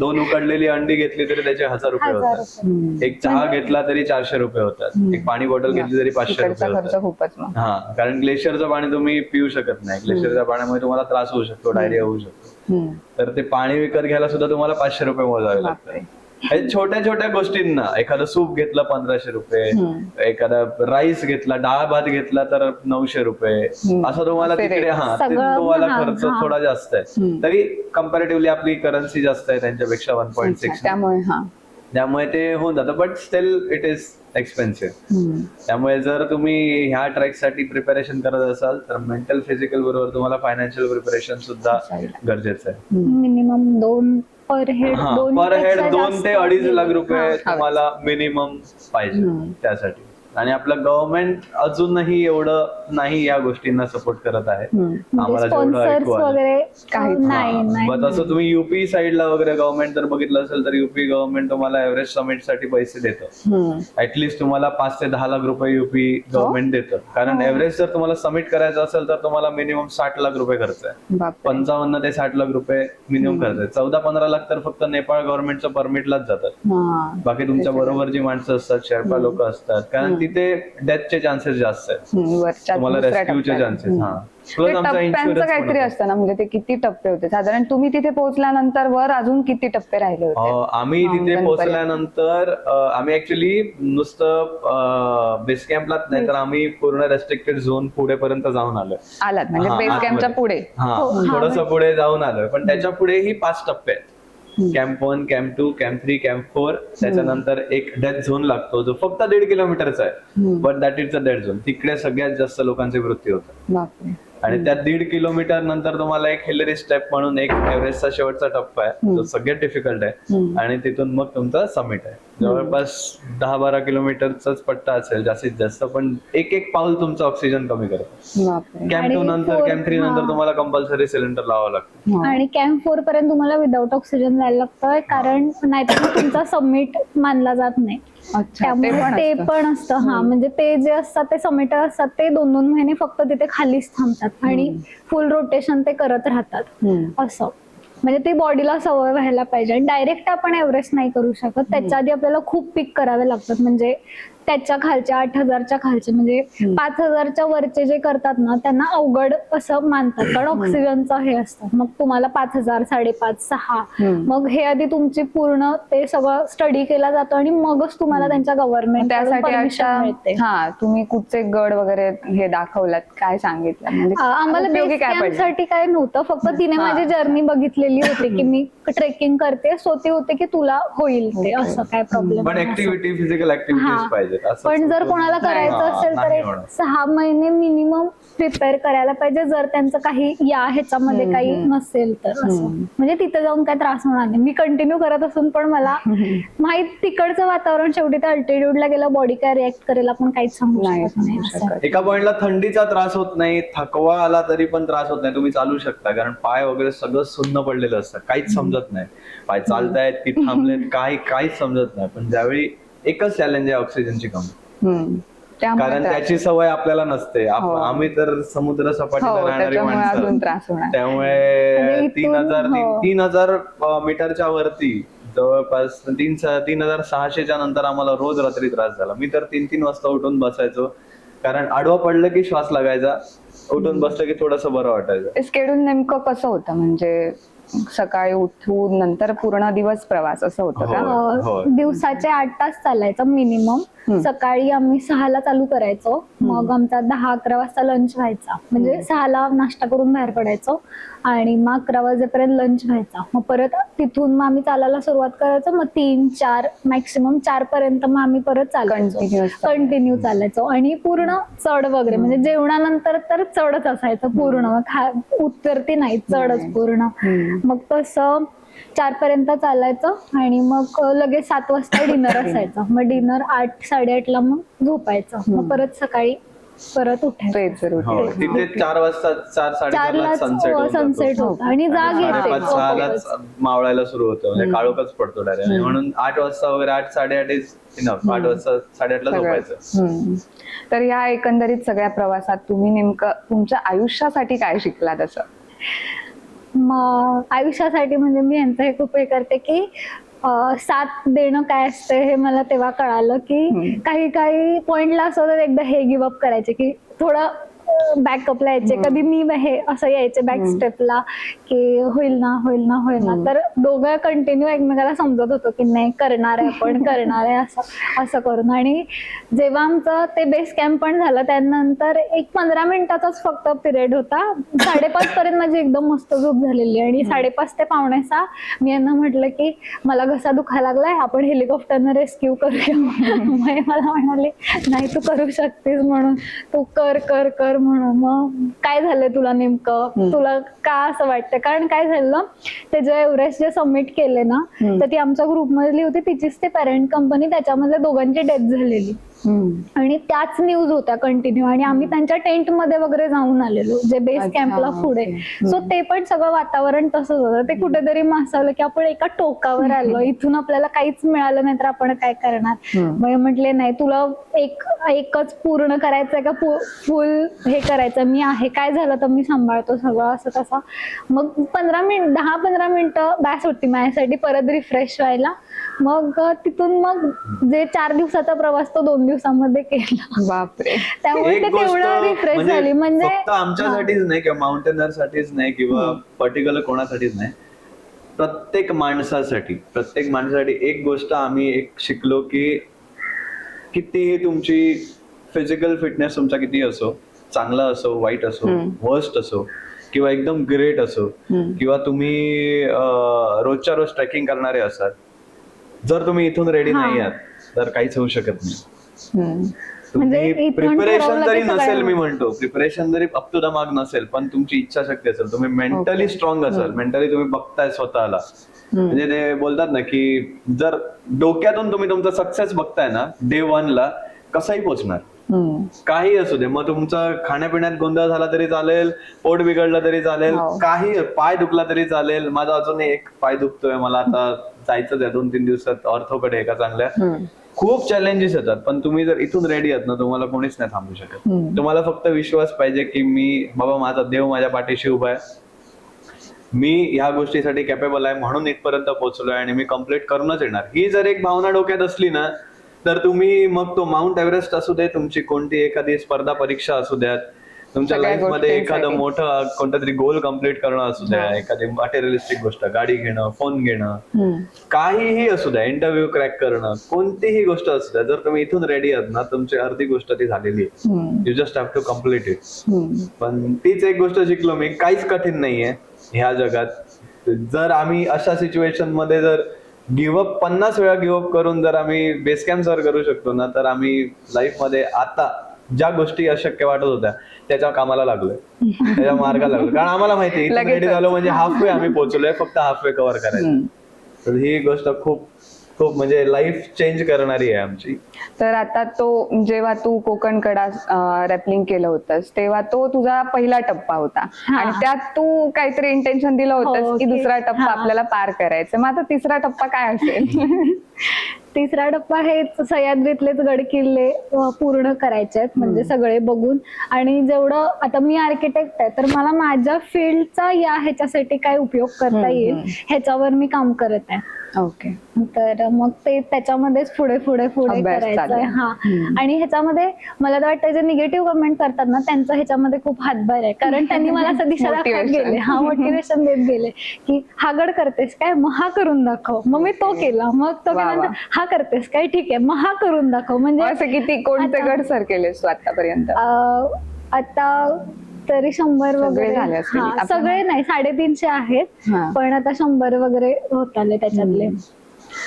2 उकडलेली अंडी घेतली तरी त्याचे 1000 रुपये 1000 होतात. रुपये. एक चहा घेतला तरी 400 रुपये होतात. एक पाणी बॉटल घेतली तरी 500 तिकडचा रुपये खर्च होतात. खूपच मग. हा, कारण ग्लेशियरचं पाणी तुम्ही पिऊ शकत नाही. ग्लेशियरच्या पाण्यामुळे तुम्हाला त्रास होऊ शकतो, डायरिया होऊ शकतो. हम्म. तर ते पाणी विकत घ्यायला सुद्धा तुम्हाला 500 रुपये मोजावे बापरे. लागतात. हे छोट्या छोट्या गोष्टींना एखादं सूप घेतलं 1500 रुपये, एखादा राईस घेतला, डाळ भात घेतला तर 900 रुपये, असं तुम्हाला असे तिकडे rates. ते सगळं, तुम्हाला हा, खर्च हा. थोडा जास्त आहे. तरी कम्पॅरेटिव्हली आपली करन्सी जास्त आहे त्यांच्यापेक्षा 1.6. त्यामुळे हा. त्यामुळे ते होऊन जातं, but still it is expensive. त्यामुळे जर तुम्ही ह्या ट्रॅक साठी प्रिपरेशन करत असाल तर मेंटल फिजिकल बरोबर तुम्हाला फायनान्शियल प्रिपरेशन सुद्धा गरजेचं आहे. मिनिमम 2 पर हेड, पर हेड 2 ते 2.5 लाख रुपये तुम्हाला मिनिमम पाहिजे त्यासाठी. आणि आपलं गव्हर्नमेंट अजूनही एवढं नाही या गोष्टींना सपोर्ट करत आहे. आम्हाला जेवढं स्पॉन्सर्स ऐकू आलं. वगैरे काहीच नाही. पण तसं तुम्ही युपी साईडला वगैरे गव्हर्नमेंट जर बघितलं असेल तर युपी गव्हर्नमेंट तुम्हाला एव्हरेस्ट समिट साठी पैसे देतं. ऍटलिस्ट तुम्हाला 5 ते 10 लाख रुपये युपी गव्हर्नमेंट देतं. कारण एव्हरेस्ट जर तुम्हाला समिट करायचं असेल तर तुम्हाला मिनिमम 60 लाख रुपये खर्च आहे. बापरे. 55 ते 60 लाख रुपये मिनिमम खर्च आहे. 14-15 लाख तर फक्त नेपाळ गव्हर्नमेंटच्या परमिटलाच जातात. हा. बाकी तुमच्या बरोबर जी माणसं असतात, शेर्पा लोक असतात, कारण तिथे डेथचे चान्सेस जास्त आहेत. वरच्या तुम्हाला दुसऱ्या रेस्क्यूचे टप्प्यात. चान्सेस. हा, ते प्लस आमचा टप्प्यांचं इन्शुरन्स काहीतरी असतं ना, म्हणजे ते किती टप्पे होते साधारण? तुम्ही तिथे पोहोचल्यानंतर वर अजून किती टप्पे राहिले होते? आम्ही तिथे Mountain पोहोचल्यानंतर आम्ही ऍक्च्युली नुसतं बेस कॅम्पलाच नाही तर आम्ही पूर्ण रेस्ट्रिक्टेड झोन पुढे पर्यंत जाऊन आलोय. आलात म्हणजे हा, बेस आतमध्ये. कॅम्पच्या पुढे. हा, थोडस पुढे जाऊन आलोय, पण त्याच्या पुढेही 5 टप्पे आहेत. Camp 1, camp 2, camp 3, camp 4. त्याच्यानंतर एक डेथ झोन लागतो जो फक्त 1.5 किलोमीटरचा आहे, but that is the death zone. तिकडे सगळ्यात जास्त लोकांचे मृत्यू होतात. बापरे. आणि त्या 1.5 किलोमीटर नंतर तुम्हाला एक हिलरी स्टेप म्हणून एक एव्हरेस्टचा शेवटचा टप्पा आहे, जो सगळ्यात डिफिकल्ट आहे. आणि तिथून मग तुमचा समिट आहे. जवळपास 10-12 किलोमीटरचाच पट्टा असेल जास्तीत जास्त, पण एक पाऊल तुमचं ऑक्सिजन कमी करतं. बापरे. कॅम्प 2 नंतर, कॅम्प 3 नंतर तुम्हाला कंपल्सरी सिलेंडर लावावं लागतं. आणि कॅम्प 4 पर्यंत तुम्हाला विदाऊट ऑक्सिजन जायला लागतं, कारण नाहीतर मग तुमचा सबमिट मानला जात नाही. अच्छा, त्यामुळे ते पण असतं. हा, म्हणजे ते जे असतात ते समिटर असतात ते 2-2 महिने फक्त तिथे खालीच थांबतात आणि फुल रोटेशन ते करत राहतात. असं म्हणजे ती बॉडीला सवय व्हायला पाहिजे. आणि डायरेक्ट आपण एव्हरेस्ट नाही करू शकत, त्याच्या आधी आपल्याला खूप पीक करावे लागतात. म्हणजे त्याच्या खालच्या 8,000च्या खालचे म्हणजे 5,000च्या वरचे जे करतात ना त्यांना अवघड असं मानतात, कारण ऑक्सिजनचं हे असतं. मग तुम्हाला 5,000, 5,500, 6 मग हे आधी तुमची पूर्ण ते सगळं स्टडी केला जातो आणि मगच तुम्हाला त्यांच्या गव्हर्नमेंट त्यासाठी परमिशन मिळते. हा, तुम्ही कुठचे गड वगैरे हे दाखवलात, काय सांगितलं? म्हणजे आम्हाला उपयोगी बेस काय पडलं? साठी काय नव्हतं, फक्त तिने माझी जर्नी बघितलेली होती की मी ट्रेकिंग करते, सो ती होते की तुला होईल ते, असं काय प्रॉब्लेम. पण ऍक्टिव्हिटी, फिजिकल ऍक्टिव्हिटीज पाहिजे. पण जर कोणाला करायचं असेल तर एक 6 महिने मिनिमम प्रिपेअर करायला पाहिजे, जर त्यांचं काही या ह्याच्यामध्ये काही नसेल तर. असं म्हणजे तिथे जाऊन काय त्रास होणार नाही. मी कंटिन्यू करत असून पण मला माहित तिकडचं वातावरण, शेवटी त्या अल्टिट्यूडला गेलं बॉडी काय रिॲक्ट करेल आपण काहीच सांगू शकत नाही. असं. एका पॉइंटला थंडीचा त्रास होत नाही, थकवा आला तरी पण त्रास होत नाही, तुम्ही चालू शकता, कारण पाय वगैरे सगळं सुन्न पडलेलं असतं, काहीच समजत नाही. पाय चालतायत की थांबलेत काहीच समजत नाही. पण ज्यावेळी एकच चॅलेंज आहे ऑक्सिजनची कमी, कारण त्याची सवय आपल्याला नसते. आम्ही तर समुद्र सपाटीला राहणारी माणसं, त्यामुळे 3,000 मीटरच्या वरती जवळपास 3,600च्या नंतर आम्हाला रोज रात्री त्रास झाला. मी तर 3-3 वाजता उठून बसायचो, कारण आडवं पडलं की श्वास लागायचा, उठून बसलं की थोडस बरं वाटायचं. स्केड्यूल नेमकं कसं होतं? म्हणजे सकाळी उठून नंतर पूर्ण दिवस प्रवास असं होतं का? दिवसाचे 8 तास चालायचं मिनिमम. सकाळी आम्ही 6ला चालू करायचो, मग आमचा 10-11 वाजता लंच व्हायचा. म्हणजे 6ला नाश्ता करून बाहेर पडायचो आणि मग 11 वाजेपर्यंत लंच व्हायचा. मग परत तिथून मग आम्ही चालायला सुरुवात करायचो. मग 3-4 मॅक्सिमम 4 पर्यंत मग आम्ही परत चालायचो, कंटिन्यू चालायचो. आणि पूर्ण चढ वगैरे म्हणजे जेवणानंतर तर चढच असायचं पूर्ण, उतरती नाही, चढच पूर्ण. मग तसं 4 पर्यंत चालायचं आणि मग लगेच 7 वाजता डिनर असायचं. मग डिनर 8-8:30ला मग झोपायचं. मग परत सकाळी परत उठायचं. तेच हो routine. तिथे 4 वाजता 4-4:30 सनसेट होतं आणि जाग येते 5-6लाच मावळायला सुरू होतं, म्हणजे काळोखच पडतो डायरेक्ट. म्हणून 8 वाजता वगैरे 8-8:30 इज इनफ. 8 वाजता 8:30ला झोपायचं. तर या एकंदरीत सगळ्या प्रवासात तुम्ही नेमकं तुमच्या आयुष्यासाठी काय शिकलात असं? मग आयुष्यासाठी म्हणजे मी यांचं हे खूप हे करते की साथ देणं काय असतं हे मला तेव्हा कळालं की काही काही पॉइंटला असं होतं एकदा हे गिव्ह अप करायचे की थोडं बॅकअपला यायचे. कधी मी हे असं यायचे बॅक स्टेपला की होईल ना होईल ना होईल ना. तर दोघं कंटिन्यू एकमेकाला समजत होतो की नाही करणार आहे आपण करणार आहे असं असं करून. आणि जेव्हा आमचं ते बेस कॅम्प पण झालं त्यानंतर एक 15 मिनिटाचाच फक्त पिरियड होता. 5:30 पर्यंत माझी एकदम मस्त झोप झालेली आणि 5:30 ते 5:45 मी यांना म्हटलं की मला घसा दुखायला लागलाय, आपण हेलिकॉप्टरनं रेस्क्यू करूया. मग मला म्हणाले नाही तू करू शकतेस म्हणून, तू कर कर कर म्हणून. मग काय झालंय तुला नेमकं, तुला का असं वाटतं? कारण काय झालं ते जे एव्हरेस्ट जे सबमिट केले ना तर ती आमच्या ग्रुप मधली होती, तिचीच ते पॅरेंट कंपनी, त्याच्यामध्ये दोघांची डेथ झालेली आणि त्याच न्यूज होत्या कंटिन्यू. आणि आम्ही त्यांच्या टेंट मध्ये वगैरे जाऊन आलेलो जे बेस कॅम्पला पुढे. सो ते पण सगळं वातावरण तसंच होतं. ते कुठेतरी मासावलं की आपण एका टोकावर आलो, इथून आपल्याला काहीच मिळालं नाही तर आपण काय करणार. मग म्हटले नाही तुला एकच पूर्ण करायचंय का फुल हे करायचं, मी आहे, काय झालं तर मी सांभाळतो सगळं असं तसं. मग 10-15 मिनिटं बॅस होती माझ्यासाठी परत रिफ्रेश व्हायला. मग तिथून मग जे 4 दिवसाचा प्रवास तो 2 दिवसामध्ये केला. बापरे. त्यामुळे ते तेवढं रिफ्रेश झाली. म्हणजे फक्त आमच्यासाठीच नाही किंवा माउंटेनर साठीच नाही किंवा पर्टिक्युलर कोणासाठीच नाही, प्रत्येक माणसासाठी एक गोष्ट आम्ही एक शिकलो की कितीही तुमची फिजिकल फिटनेस तुमचा किती असो, चांगला असो, वाईट असो, वर्स्ट असो किंवा एकदम ग्रेट असो किंवा तुम्ही रोजच्या रोज ट्रेकिंग करणारे असाल, जर तुम्ही इथून रेडी नाही आहात तर काहीच होऊ शकत नाही. तुम्ही प्रिपरेशन जरी नसेल, मी म्हणतो प्रिपरेशन जरी अप टू द मार्क नसेल, पण तुमची इच्छाशक्ती असेल, तुम्ही मेंटली स्ट्रॉंग असाल, मेंटली तुम्ही बघताय स्वतःला, म्हणजे ते बोलतात ना की जर डोक्यातून तुम्ही तुमचा सक्सेस बघताय ना डे 1ला, कसाही पोहोचणार. काही असू दे, मग तुमचा खाण्यापिण्यात गोंधळ झाला तरी चालेल, पोट बिघडलं तरी चालेल, काही पाय दुखला तरी चालेल. माझा अजून एक पाय दुखतोय, मला आता जायचंच आहे 2-3 दिवसात ऑर्थोकडे एका चांगल्या. खूप चॅलेंजेस येतात, पण तुम्ही जर इथून रेडी आहात ना तुम्हाला कोणीच नाही थांबू शकत. तुम्हाला फक्त विश्वास पाहिजे की बाबा माझा देव माझ्या पाठीशी उभा आहे, मी ह्या गोष्टीसाठी कॅपेबल आहे म्हणून इथपर्यंत पोहोचलोय आणि मी कम्प्लीट करूनच येणार. ही जर एक भावना डोक्यात असली ना तर तुम्ही मग तो माउंट एव्हरेस्ट असू दे, तुमची कोणती एखादी स्पर्धा परीक्षा असू द्यात, तुमच्या लाईफ मध्ये एखादं मोठं कोणता तरी गोल कम्प्लीट करणं असू द्या, एखादी मटेरियलिस्टिक गोष्ट, गाडी घेणं, फोन घेणं, काहीही असू द्या, इंटरव्ह्यू क्रॅक करणं, कोणतीही गोष्ट असू द्या, जर तुम्ही इथून रेडी आहात ना तुमची अर्धी गोष्ट ती झालेली आहे. You just have to complete it. पण तीच एक गोष्ट शिकलो मी, काहीच कठीण नाहीये ह्या जगात. जर आम्ही अशा सिच्युएशन मध्ये जर गिव्हअप 50 वेळा गिव्हअप करून जर आम्ही बेस कॅम्प सर करू शकतो ना, तर आम्ही लाईफ मध्ये आता ज्या गोष्टी अशक्य वाटत होत्या त्याच्या कामाला लागलोय, त्याच्या मार्गाला लागलो. कारण आम्हाला माहिती रेडी झालो म्हणजे हाफ वे आम्ही पोहोचलोय, फक्त हाफ वे कव्हर करायचं. तर ही गोष्ट खूप खूप म्हणजे लाईफ चेंज करणारी आहे आमची. तर आता तो जेव्हा तू कोकण कडा रॅपलिंग केलं होतंस तेव्हा तो तुझा पहिला टप्पा होता आणि त्यात तू काहीतरी इंटेन्शन दिलं होतंस की दुसरा टप्पा आपल्याला पार करायचा. मग आता तिसरा टप्पा काय असेल? तिसरा टप्पा हे सह्याद्रीतलेच गड किल्ले पूर्ण करायचे आहेत, म्हणजे सगळे बघून. आणि जेवढं आता मी आर्किटेक्ट आहे तर मला माझ्या फील्डचा या ह्याच्यासाठी काय उपयोग करता येईल ह्याच्यावर मी काम करत आहे. ओके. तर मग ते त्याच्यामध्येच पुढे पुढे पुढे करायचंय. हा, आणि ह्याच्यामध्ये मला तर वाटतं जे निगेटिव्ह कमेंट करतात ना त्यांचा ह्याच्यामध्ये खूप हातभार आहे, कारण त्यांनी मला असं दिशा दाखवत गेले, हा मोटिवेशन देत गेले की हा गड करतेस काय, मग हा करून दाखव. मग मी तो केला, मग तो केल्यानंतर हा करतेस काय, ठीक आहे मग हा करून दाखव. म्हणजे असं किती कोणते गड सर केलेस तू आतापर्यंत? आता तरी 100 वगैरे झाले असतील. सगळे नाही, 350 आहेत, पण आता 100 वगैरे होत आले त्याच्यातले.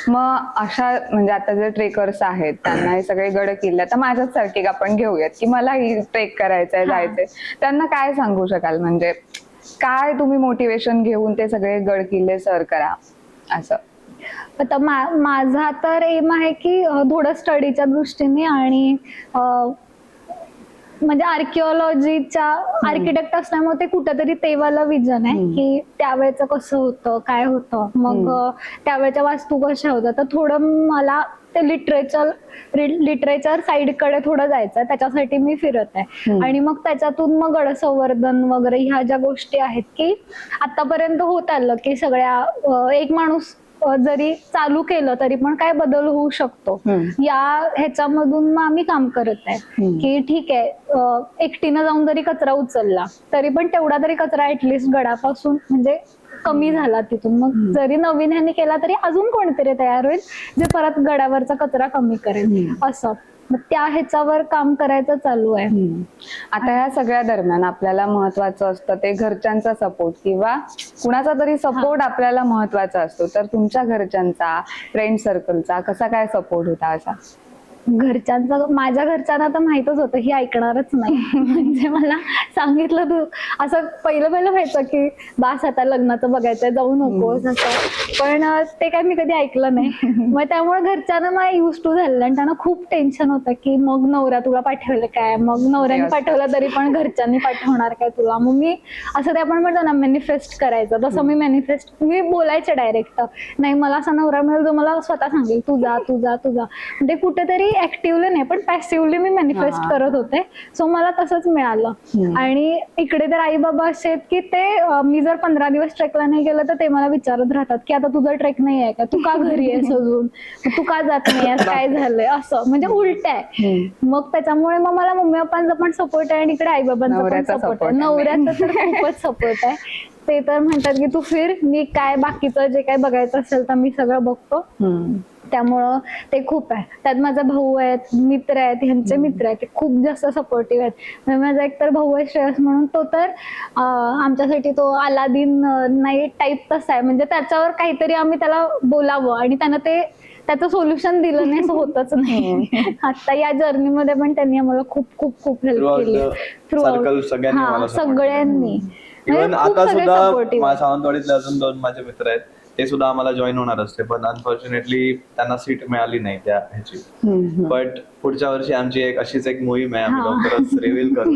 मग अशा म्हणजे आता जे ट्रेकर्स आहेत त्यांना हे सगळे गड किल्ले, आता माझ्याच सारखी आपण घेऊयात की मला ही ट्रेक करायचंय, जायचंय, त्यांना काय सांगू शकाल? म्हणजे काय तुम्ही मोटिवेशन घेऊन ते सगळे गड किल्ले सर करा असं? आता माझा तर एम आहे की थोडं स्टडीच्या दृष्टीने आणि म्हणजे आर्किओलॉजीच्या आर्किटेक्ट असल्यामुळे ते कुठेतरी तेवाला विजन आहे की त्यावेळेचं कसं होतं, काय होतं, मग त्यावेळेच्या वास्तू कशा होत्या. तर थोडं मला ते लिटरेचर साईडकडे थोडं जायचं, त्याच्यासाठी मी फिरत आहे. आणि मग त्याच्यातून मग गड संवर्धन वगैरे ह्या ज्या गोष्टी आहेत की आतापर्यंत होत आलं की सगळ्या एक माणूस जरी चालू केलं तरी पण काय बदल होऊ शकतो या ह्याच्यामधून मग आम्ही काम करत आहे की ठीक आहे एकटीनं जाऊन जरी कचरा उचलला तरी पण तेवढा तरी कचरा ऍटलिस्ट गडापासून म्हणजे कमी झाला तिथून. मग जरी नवीन ह्यांनी केला तरी अजून कोणीतरी तयार होईल जे परत गडावरचा कचरा कमी करेल असं. मग त्या ह्याच्यावर काम करायचं चालू आहे. आता ह्या सगळ्या दरम्यान आपल्याला महत्वाचं असतं ते घरच्यांचा सपोर्ट किंवा कुणाचा तरी सपोर्ट आपल्याला महत्वाचा असतो. तर तुमच्या घरच्यांचा, फ्रेंड सर्कलचा कसा काय सपोर्ट होता असा? घरच्यांचा, माझ्या घरच्यांना तर माहितच होतं ही ऐकणारच नाही. म्हणजे मला सांगितलं तू असं पहिलं व्हायचं की बास आता लग्नाचं बघायचंय जाऊ नकोस असं, पण ते काय मी कधी ऐकलं नाही. मग त्यामुळे घरच्यांना मला युज टू झालेलं आणि त्यांना खूप टेन्शन होतं की मग नवरा तुला पाठवलं काय, मग नवऱ्याने पाठवलं तरी पण घरच्यांनी पाठवणार काय तुला. मग मी असं ते आपण म्हणतो ना मॅनिफेस्ट करायचं, तसं मी बोलायचे डायरेक्ट, नाही मला असा नवरा मिळेल जो मला स्वतः सांगेल तुझा तुझा तुझा. म्हणजे कुठेतरी ऍक्टिव्हली नाही पण पॅसिव्हली मी मॅनिफेस्ट करत होते. सो मला तसंच मिळालं. आणि इकडे तर आई बाबा असे आहेत की ते मी जर 15 दिवस ट्रेकला नाही गेलं तर ते मला विचारत राहतात की आता तुझं ट्रेक नाही आहे का, तू का घरी आहेस अजून, तू का जात नाही, काय झालंय, असं म्हणजे उलट आहे. मग त्याच्यामुळे मग मला मम्मी पप्पांचा पण सपोर्ट आहे आणि इकडे आई बाबांचा पण सपोर्ट आहे. नवऱ्याचा तर खूपच सपोर्ट आहे. ते तर म्हणतात की तू फिर, मी काय बाकीचं जे काय बघायचं असेल तर मी सगळं बघतो. त्यामुळं ते खूप आहे. त्यात माझा भाऊ आहेत, मित्र आहेत, ह्यांचे मित्र आहेत, ते खूप जास्त सपोर्टिव्ह आहेत. माझा एक तर भाऊ आहे श्रेयस म्हणून, तो तर आमच्यासाठी तो अलादीन नाही टाईप तसा आहे. म्हणजे त्याच्यावर काहीतरी आम्ही त्याला बोलावं आणि त्यानं ते त्याचं सोल्युशन दिलं नाही असं होतच नाही. आता या जर्नीमध्ये पण त्यांनी आम्हाला खूप खूप खूप हेल्प केली थ्रूआउट सगळ्यांनी. इव्हन आता सुद्धा सावंतवाडीतले अजून 2 माझे मित्र आहेत, ते सुद्धा आम्हाला जॉईन होणार असते पण अनफॉर्च्युनेटली त्यांना सीट मिळाली नाही त्या ह्याची. बट पुढच्या वर्षी आमची अशीच एक मोहीम आहे, आम्ही लवकरच रिव्हील करू.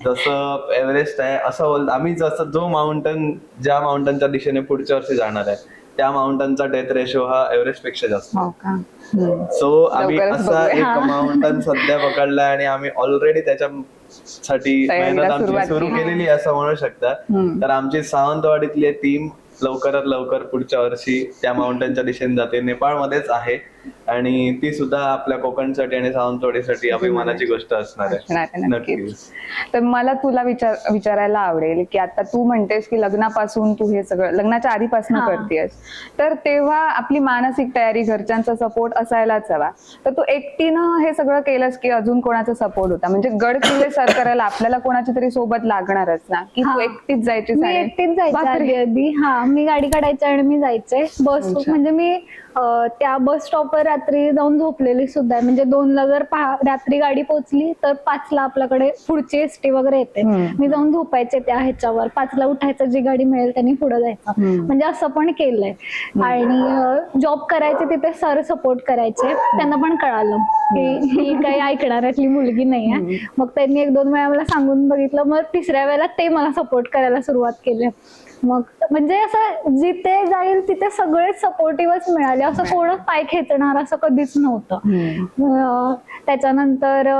जसं एव्हरेस्ट आहे असं आम्ही जसं ज्या माउंटनच्या दिशेने पुढच्या वर्षी जाणार आहे त्या माउंटनचा डेथ रेशो हा एव्हरेस्ट पेक्षा जास्त. सो आम्ही असा एक माउंटन सध्या पकडलाय आणि आम्ही ऑलरेडी त्याच्यासाठी मेहनत आमची सुरू केलेली असं म्हणू शकता. तर आमची सावंतवाडीतली टीम लवकरात लवकर पुढच्या वर्षी त्या माउंटनच्या दिशेने जाते. नेपाळमध्येच आहे आणि ती सुद्धा आपल्या कोकणसाठी आणि सावंतवाडीसाठी अभिमानाची गोष्ट असणार आहे. नक्कीच. तर मला तुला विचारायला आवडेल की आता तू म्हणतेस की लग्नापासून तू हे सगळं लग्नाच्या आधीपासून करतेस, तर तेव्हा आपली मानसिक तयारी, घरच्यांचा सपोर्ट असायलाच हवा. तर तू एकटीनं हे सगळं केलंस की अजून कोणाचा सपोर्ट होता? म्हणजे गड किल्ले सर करायला आपल्याला कोणाची तरी सोबत लागणारच ना, की तू एकटीच जायची? मी एकटीच जायची आधी. मी गाडी काढायची आणि मी जायचे बस. म्हणजे मी त्या बस स्टॉपवर रात्री जाऊन झोपलेली सुद्धा आहे. म्हणजे 2ला जर रात्री गाडी पोहोचली तर 5ला आपल्याकडे पुढची एसटी वगैरे येते. मी जाऊन झोपायचे त्या ह्याच्यावर. 5ला उठायचं, जी गाडी मिळेल त्यांनी पुढे जायचं. म्हणजे असं पण केलंय. आणि जॉब करायचे तिथे सर सपोर्ट करायचे. त्यांना पण कळालं की ही काही ऐकणाऱ्यातली मुलगी नाही आहे. मग त्यांनी 1-2 वेळा मला सांगून बघितलं. मग 3ऱ्या वेळेला ते मला सपोर्ट करायला सुरुवात केली. मग म्हणजे असं जिथे जाईल तिथे सगळे सपोर्टिव्हच मिळाले. असं कोणच पाय खेचणार असं कधीच नव्हतं. त्याच्यानंतर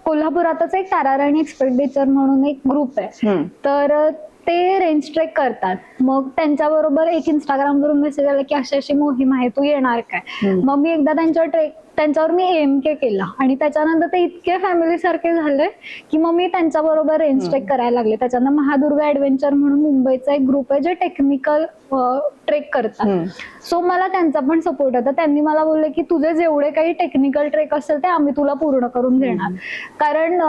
कोल्हापुरातच एक ताराराणी एक्सपेडिचर म्हणून एक ग्रुप आहे. तर ते रेंज ट्रेक करतात. मग त्यांच्याबरोबर एक इंस्टाग्रामवरून मेसेज आला की अशी मोहीम आहे, तू येणार काय? मग मी एकदा त्यांच्यावर मी AMK केला आणि त्याच्यानंतर ते इतके फॅमिली सारखे झाले की मग मी त्यांच्याबरोबर रेंज ट्रेक करायला लागले. त्याच्यानंतर महादुर्ग ऍडव्हेंचर म्हणून मुंबईचा एक ग्रुप आहे जे टेक्निकल ट्रेक करतात. सो मला त्यांचा पण सपोर्ट होता. त्यांनी मला बोलले की तुझे जेवढे काही टेक्निकल ट्रेक असेल ते आम्ही तुला पूर्ण करून देणार, कारण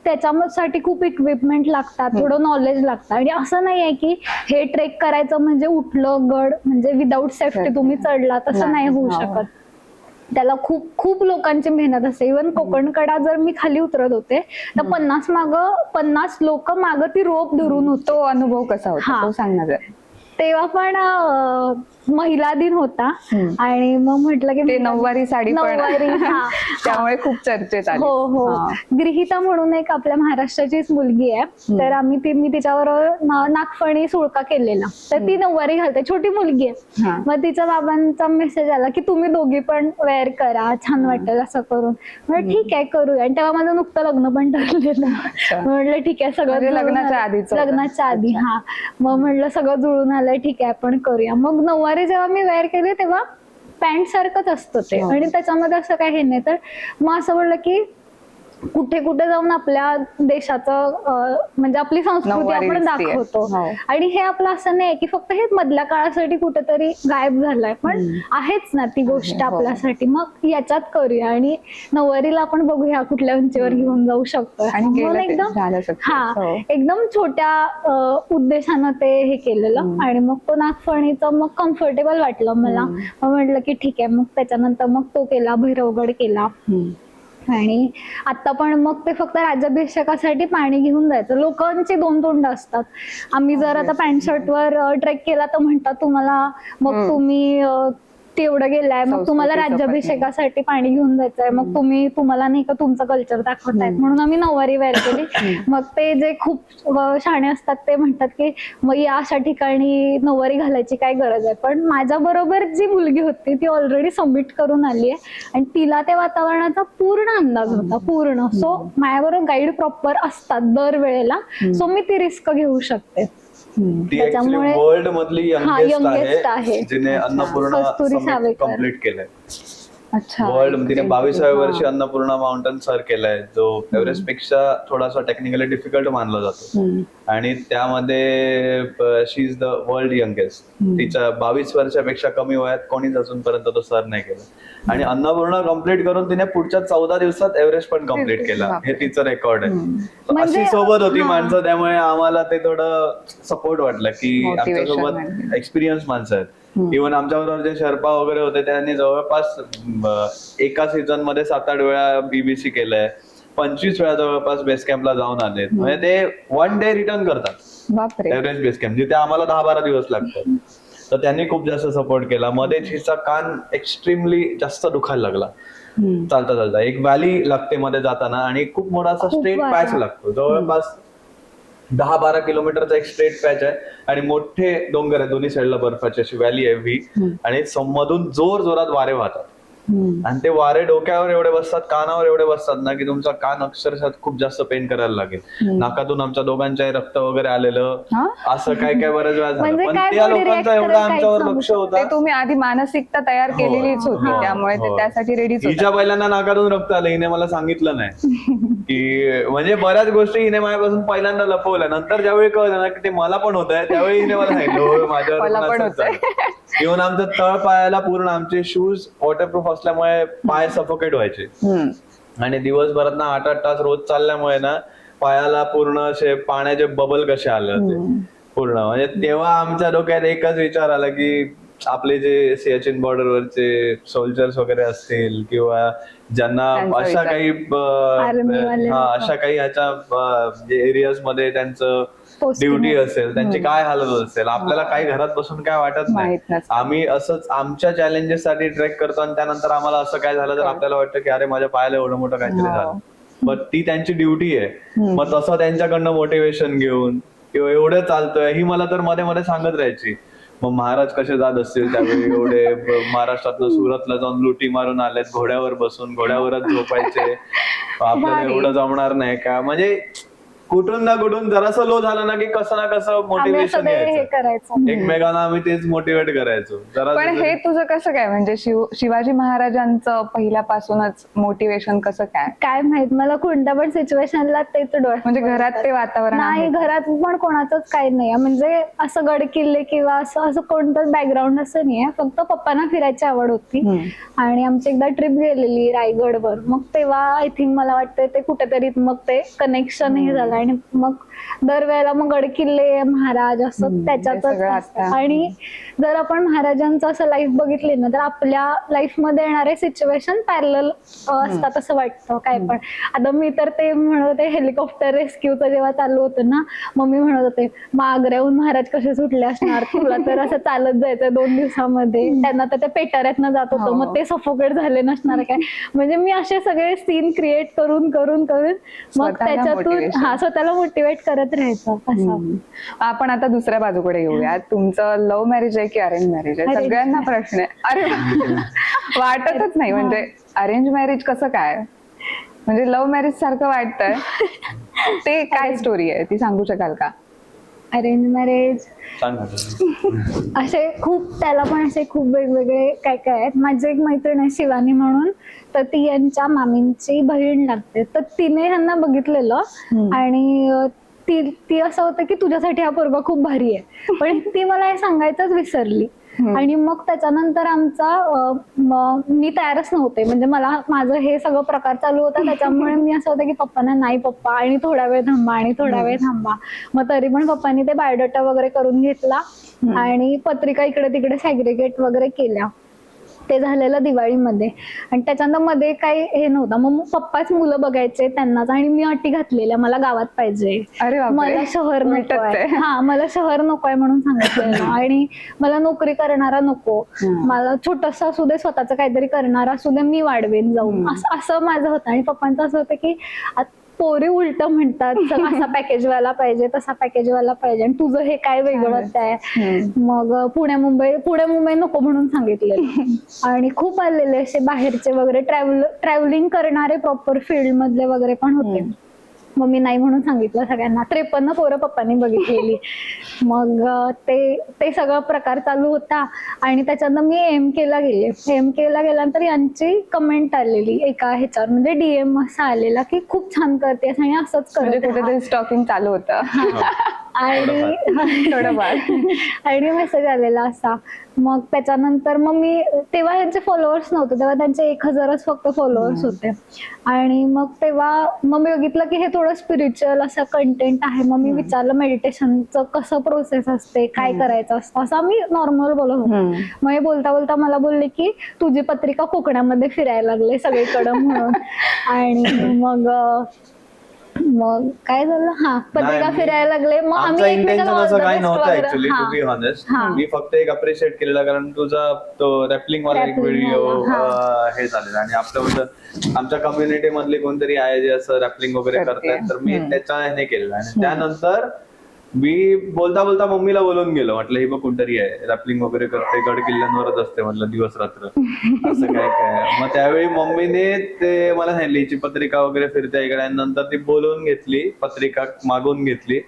त्याच्यासाठी खूप इक्विपमेंट लागतात, थोडं नॉलेज लागतं. आणि असं नाही आहे की हे ट्रेक करायचं म्हणजे उठलं गड म्हणजे विदाऊट सेफ्टी तुम्ही चढला, तसं नाही होऊ शकत. त्याला खूप खूप लोकांची मेहनत असते. इव्हन कोकणकडा जर मी खाली उतरत होते तर 50 लोक मागं ती रोप धरून होतो. अनुभव कसा होता तो सांग ना जरा. तेव्हा पण महिला दिन होता आणि मग म्हटलं की ते नऊवारी साडी पण नऊवारी, हा. त्यामुळे खूप चर्चेत आली. हो हो. हा. गृहिता म्हणून एक आपल्या महाराष्ट्राचीच मुलगी आहे, तर मी तिच्याबरोबर नागफणी सुळका केलेला, तर ती नऊवारी घालते, छोटी मुलगी आहे. हा. मग तिच्या बाबांचा मेसेज आला की तुम्ही दोघी पण वेअर करा, छान वाटेल असं करून. म्हटलं ठीक आहे करूया. आणि तेव्हा माझं नुकतं लग्न पण ठरलेलं. म्हटलं ठीक आहे सगळं म्हणजे जुळून लग्नाच्या आलं. आधीचं होतं. लग्नाच्या आधी, हा. मग म्हटलं सगळं जुळून आलंय, ठीक आहे आपण करूया. मग नऊवारी जेव्हा मी वेअर केली तेव्हा पॅन्ट सारखंच असतं ते, आणि त्याच्यामध्ये असं काही हे नाही. तर मग असं बोललं की कुठे कुठे जाऊन आपल्या देशाचं म्हणजे आपली संस्कृती नऊवारी आपण दिसतेय. दाखवतो. हो. आणि हे आपलं असं नाही की फक्त हे मधल्या काळासाठी कुठेतरी गायब झालंय, पण आहेच ना ती गोष्ट हो. आपल्यासाठी. मग याच्यात करूया आणि नऊवारीला आपण बघूया कुठल्या उंचीवर घेऊन जाऊ शकतो. आणि म्हणून केलं ते एकदम झालं success. हा हो. एकदम छोट्या उद्देशानं ते हे केलेलं. आणि मग तो नागफणीचं मग कम्फर्टेबल वाटलं मला. मग म्हटलं की ठीक आहे. मग त्याच्यानंतर मग तो केला, भैरवगड केला. आणि आता पण मग ते फक्त राज्याभिषेकासाठी पाणी घेऊन जायचं. लोकांची दोन तोंड असतात. आम्ही जर आता पॅन्ट शर्ट वर ट्रेक केला तर म्हणतात तुम्हाला, मग तुम्ही तेवढं गेलाय, मग तुम्हाला संस्कृती जपत राज्याभिषेकासाठी पाणी घेऊन जायचंय, मग तुम्हाला नाही का तुमचं कल्चर दाखवतायत, म्हणून आम्ही नऊवारी वेअर केली. मग ते जे खूप शहाणे असतात ते म्हणतात की मग या अशा ठिकाणी नऊवारी घालायची काय गरज आहे. पण माझ्या बरोबर जी मुलगी होती ती ऑलरेडी सबमिट करून आली आहे आणि तिला त्या वातावरणाचा पूर्ण अंदाज होता, पूर्ण. सो माझ्याबरोबर गाईड प्रॉपर असतात दरवेळेला, सो मी ती रिस्क घेऊ शकते. ती त्याच्यामुळे वर्ल्ड मधली youngest यंगेस्ट आहे. आहे जिने अन्नपूर्णा कस्तुरी सावेकर. कम्प्लीट केलंय. अच्छा. वर्ल्ड तिने 22व्या वर्षी अन्नपूर्णा माउंटन सर केलाय, जो एव्हरेस्ट पेक्षा थोडासा टेक्निकली डिफिकल्ट मानला जातो. आणि त्यामध्ये शी इज द वर्ल्ड यंगेस्ट. तिच्या 22 वर्षापेक्षा कमी वयात कोणीच अजूनपर्यंत तो सर नाही केला. आणि अन्नपूर्णा कम्प्लीट करून तिने पुढच्या 14 दिवसात एव्हरेस्ट पण कम्प्लीट केला. हे तिचं रेकॉर्ड आहे. म्हणजे अशी सोबत होती माणसं, त्यामुळे आम्हाला ते थोडं सपोर्ट वाटलं की Motivation आमच्यासोबत वाटलं. एक्सपिरियन्स माणसं आहेत. इव्हन आमच्याबरोबर जे शर्पा वगैरे होते त्यांनी जवळपास एका सीझन मध्ये 7-8 वेळा बीबीसी केलंय, 25 वेळा जवळपास बेस कॅम्पला जाऊन आले. म्हणजे ते 1 डे रिटर्न करतात बापरे. एव्हरेस्ट बेस कॅम्प, जिथे आम्हाला 10-12 दिवस लागतात. तर त्यांनी खूप जास्त सपोर्ट केला. मध्येच हिचा कान एक्स्ट्रीमली जास्त दुखायला लागला चालता चालता. एक व्हॅली लागते मध्ये जाताना आणि खूप मोठा असा स्ट्रेट पॅच लागतो, जवळपास 10-12 किलोमीटरचा एक स्ट्रेट पॅच आहे आणि मोठे डोंगर आहे, दोन्ही साईडला बर्फाची अशी व्हॅली आहे व्ही. आणि मधून जोर जोरात वारे वाहतात आणि ते वारे डोक्यावर एवढे बसतात, कानावर एवढे बसतात ना की तुमचा कान अक्षरशः खूप जास्त पेन करायला लागेल. नाकातून आमच्या दोघांच्या रक्त वगैरे आलेलं, असं काय काय बऱ्याच वेळा झालं. म्हणजे पण काय त्या body लोकांचा react एवढा करेल आमच्यावर काहीच लक्ष ते होता. तुम्ही आधी मानसिकता तयार केलेलीच होती, हो, त्यामुळे ते हो. त्यासाठी रेडीच होते. हिच्या पहिल्यांदा नाकातून रक्त आलं, हिने मला सांगितलं नाही की, म्हणजे बऱ्याच गोष्टी हिने माझ्यापासून पहिल्यांदा लपवल्या. नंतर ज्यावेळी कळलं ना की ते मला पण होत आहे, त्यावेळी हिने मला सांगितलं "हो, माझ्यावर मला पण पण असंच झालं." इव्हन आमचं तळ पायाला पूर्ण, आमचे शूज वॉटरप्रूफ असल्यामुळे पाय सफोकेट व्हायचे. आणि दिवसभरात ना 8-8 तास रोज चालल्यामुळे ना पायाला पूर्ण असे पाण्याचे बबल कसे आले होते पूर्ण. म्हणजे तेव्हा आमच्या डोक्यात एकच विचार आला की आपले जे सियाचीन बॉर्डरवरचे सोल्जर्स वगैरे असतील किंवा ज्यांना त्यांचा अशा विचार. काही आर्मीवाले अशा काही ह्याच्या एरियाज मध्ये त्यांचं ड्युटी असेल, त्यांची काय हालत होत असेल, आपल्याला काही घरात बसून काय वाटत नाही. माहित नसतं. आम्ही असंच आमच्या चॅलेंजेस साठी ट्रेक करतो आणि त्यानंतर आम्हाला असं काय झालं तर आपल्याला वाटतं की अरे माझ्या पायाला एवढं मोठं काहीतरी झालं. पण ती त्यांची ड्युटी आहे. मग तसं त्यांच्याकडनं मोटिवेशन घेऊन किंवा एवढं चालतोय, ही मला तर मध्ये मध्ये सांगत राहायची. मग महाराज कसे जात असतील त्यावेळी, एवढे महाराष्ट्रातनं सुरतला जाऊन लुटी मारून आलेत, घोड्यावर बसून, घोड्यावरच झोपायचे, आपल्याला एवढं जमणार नाही का. म्हणजे कुठून ना कुठून जरासं लो झालं ना की कसं ना कसं मोटिवेशन हे यायचं, करायचं. एकमेकांना आम्ही तेच मोटिवेट करायचो. पण हे तुझं कसं काय, म्हणजे शिवाजी महाराजांचं पहिल्यापासूनच मोटिवेशन कसं काय? काय माहित, मला कोणत्या पण सिच्युएशनला तेच डोळे, म्हणजे घरात ते वातावरण नाही, आहे? घरात पण कोणाचंच काही नाही. म्हणजे असं गड किल्ले किंवा असं कोणतंच बॅकग्राऊंड असं नाहीये. फक्त पप्पांना फिरायची आवड होती आणि आमची एकदा ट्रिप गेलेली रायगडवर. मग तेव्हा आय थिंक मला वाटतं ते कुठेतरी मग ते कनेक्शन हे झालं आणि मग दरवेळेला मग गडकिल्ले महाराज असं ते त्याच्यातच सगळं असतं. आता. आणि जर आपण महाराजांचं असं लाईफ बघितली ना तर आपल्या लाईफ मध्ये येणारे सिच्युएशन पॅरलल असतात असं वाटतं काय पण. आता मी तर ते म्हणत होते हेलिकॉप्टर रेस्क्यूचं जेव्हा चालू होतं ना, मम्मी म्हणत होते मग आग्र्याहून महाराज कसे सुटले असणार, तुला तर असं चालत जायचं 2 दिवसामध्ये, त्यांना तर त्या पेटाऱ्यातनं जात होतं, मग ते सफोकेट झाले नसणार काय. म्हणजे मी असे सगळे सीन क्रिएट करून करून करून मग स्वतःला त्याच्यातून motivation. स्वतःला मोटिवेट करत राहायचं असं. आपण आता दुसऱ्या बाजूकडे येऊया. तुमचं लव्ह मॅरेज आहे की अरेंज मॅरेज आहे? Arrange. सगळ्यांना प्रश्न आहे. अरे वाटतच नाही. म्हणजे अरेंज मॅरेज कसं काय, म्हणजे लव्ह मॅरेज सारखं वाटतंय ते काय स्टोरी आहे ती सांगू शकाल का? अरेंज मॅरेज सांगा तुम्ही. असे खूप, त्याला पण असे खूप वेगवेगळे काय काय आहेत. माझी एक मैत्रीण आहे शिवानी म्हणून, तर ती यांच्या मामींची बहीण लागते. तर तिने ह्यांना बघितलेलं आणि ती असं होतं की तुझ्यासाठी हा पोरगा खूप भारी आहे, पण ती मला हे सांगायचंच विसरली. आणि मग त्याच्यानंतर मी तयारच नव्हते, म्हणजे माझं हे सगळं प्रकार चालू होता, त्याच्यामुळे मी असं होतं की पप्पांना नाही पप्पा आणि थोडा वेळ थांबा आणि थोडा वेळ थांबा. मग तरी पण पप्पांनी ते बायोडाटा वगैरे करून घेतला आणि पत्रिका इकडे तिकडे सॅग्रिगेट वगैरे केल्या. ते झालेलं दिवाळीमध्ये. आणि त्याच्यानंतर मध्ये काही हे नव्हतं, मग पप्पाच मुलं बघायचे त्यांनाच, आणि मी अटी घातलेल्या मला गावात पाहिजे, अरे बापरे. मला शहर उलटच नकोय. आहे. हा, मला शहर नकोय म्हणून सांगितलेलं. आणि मला नोकरी करणारा नको, मला छोटस असू दे, स्वतःच काहीतरी करणारा असू दे, मी वाढवेन जाऊन, असं माझं होतं. आणि पप्पांचं असं होतं की पोरी उलट म्हणतात असा पॅकेजवाला पाहिजे, तसा पॅकेजवाला पाहिजे, आणि तुझं हे काय वेगळंच आहे. मग पुणे मुंबई नको म्हणून सांगितलेलं. आणि खूप आलेले असे बाहेरचे वगैरे ट्रॅव्हलिंग करणारे प्रॉपर फील्ड मधले वगैरे पण होते. मग मी नाही म्हणून सांगितलं सगळ्यांना. 53 पोरं पप्पांनी बघितलेली. मग ते सगळं प्रकार चालू होता. आणि त्याच्यानंतर मी एमकेला गेल्यानंतर यांची कमेंट आलेली एका ह्याच्यावर, म्हणजे DM असा आलेला की खूप छान करतेस आणि असंच म्हणजे करत कुठेतरी स्टॉकिंग चालू होतं. आणि थोडंफार. आणि मेसेज आलेला असा. मग त्याच्यानंतर मग मी, तेव्हा यांचे फॉलोअर्स नव्हते, तेव्हा त्यांचे 1000च फक्त फॉलोअर्स होते. आणि मग तेव्हा मी बघितलं की हे थोडं स्पिरिच्युअल असं कंटेंट आहे. मग मी विचारलं मेडिटेशनचं कसं प्रोसेस असते, काय करायचं असतं, असं मी नॉर्मल बोलत होते. मग हे बोलता बोलता मला बोलले की तुझी पत्रिका कोकणामध्ये फिरायला लागले सगळीकडं म्हणून. आणि मग काय झालं, पत्रिका फिरायला लागले. मग आमचं आम्ही इंटेन्शन एकमेकाला असं all the काही best नव्हतं वगैरे. Actually, to be honest. मी फक्त एक अप्रिशिएट केलेला, कारण तुझा तो रॅपलिंग वाला एक Rappling व्हिडिओ वाला, हे झालेला, आणि आपल्या आमच्या कम्युनिटी मधले कोणतरी आहे जे असं रॅपलिंग वगैरे करतायत, तर मी त्याच्या ह्याने केलेलं. आणि त्यानंतर मी बोलता बोलता मम्मीला बोलून गेलो, म्हटलं ही बघ कोणतरी आहे रॅपलिंग वगैरे करते, गड किल्ल्यांवरच असते, म्हटलं दिवस रात्र असं काय. मग त्यावेळी मम्मीने ते मला सांगितली हिची पत्रिका वगैरे फिरते इकडे. नंतर ती बोलवून घेतली, पत्रिका मागून घेतली,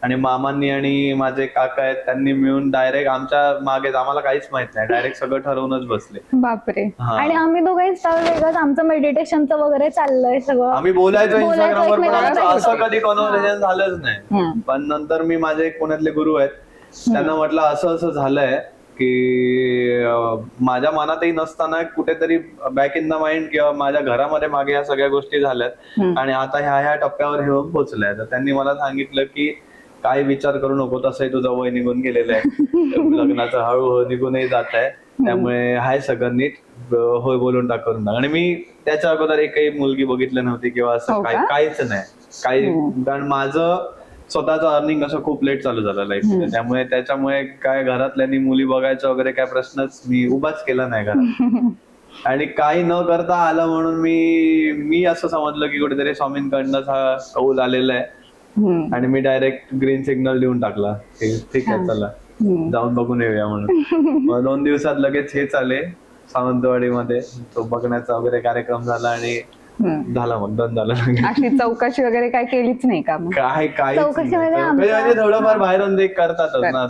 आणि मामांनी आणि माझे काका आहेत त्यांनी मिळून डायरेक्ट आमच्या मागे, आम्हाला काहीच माहित नाही, डायरेक्ट सगळं ठरवूनच बसले. बापरे. आणि आम्ही दोघं इंस्टावर वेगळंच आमचं मेडिटेशनचं वगैरे चाललंय सगळं. आम्ही बोलायचो इंस्टाग्रामवर, पण एकमेकांना आमचं असं भेटायचो. कधी कॉन्व्हर्सेशन झालंच नाही. पण नंतर मी माझे एक पुण्यातले गुरु आहेत, त्यांना म्हटलं असं असं झालंय की माझ्या मनातही नसताना कुठेतरी बॅक इन द माइंड किंवा माझ्या घरामध्ये मागे ह्या सगळ्या गोष्टी झाल्यात, आणि आता ह्या टप्प्यावर हे होऊन पोहोचलंय. तर त्यांनी मला सांगितलं की काय विचार करू नको, तसंही तुझं वय निघून गेलेलं आहे, लग्नाचं हळूहळू निघूनही जात आहे, त्यामुळे हाय सगळं नीट, होय बोलून टाकून. आणि मी त्याच्या अगोदर एकही मुलगी बघितली नव्हती किंवा असं काहीच नाही. कारण माझं स्वतःचं अर्निंग असं खूप लेट चालू झालं लाईफ, त्याच्यामुळे काय घरातल्यांनी मुली बघायचं वगैरे काय प्रश्नच मी उभाच केला नाही घरात. आणि काही न करता आलं म्हणून मी असं समजलं की कुठेतरी स्वामींकडनं हा कौल आलेला आहे, आणि मी डायरेक्ट ग्रीन सिग्नल देऊन टाकला, ठीक आहे चला जाऊन बघून येऊया म्हणून. मग 2 दिवसात लगेच हे चाले सावंतवाडीमध्ये, तो बघण्याचा वगैरे कार्यक्रम झाला, आणि झाला मग डन झालं. अशी चौकशी वगैरे काय केलीच नाही का मग? काय चौकशी म्हणजे म्हणजे थोडंफार बाहेरून ते करतातच ना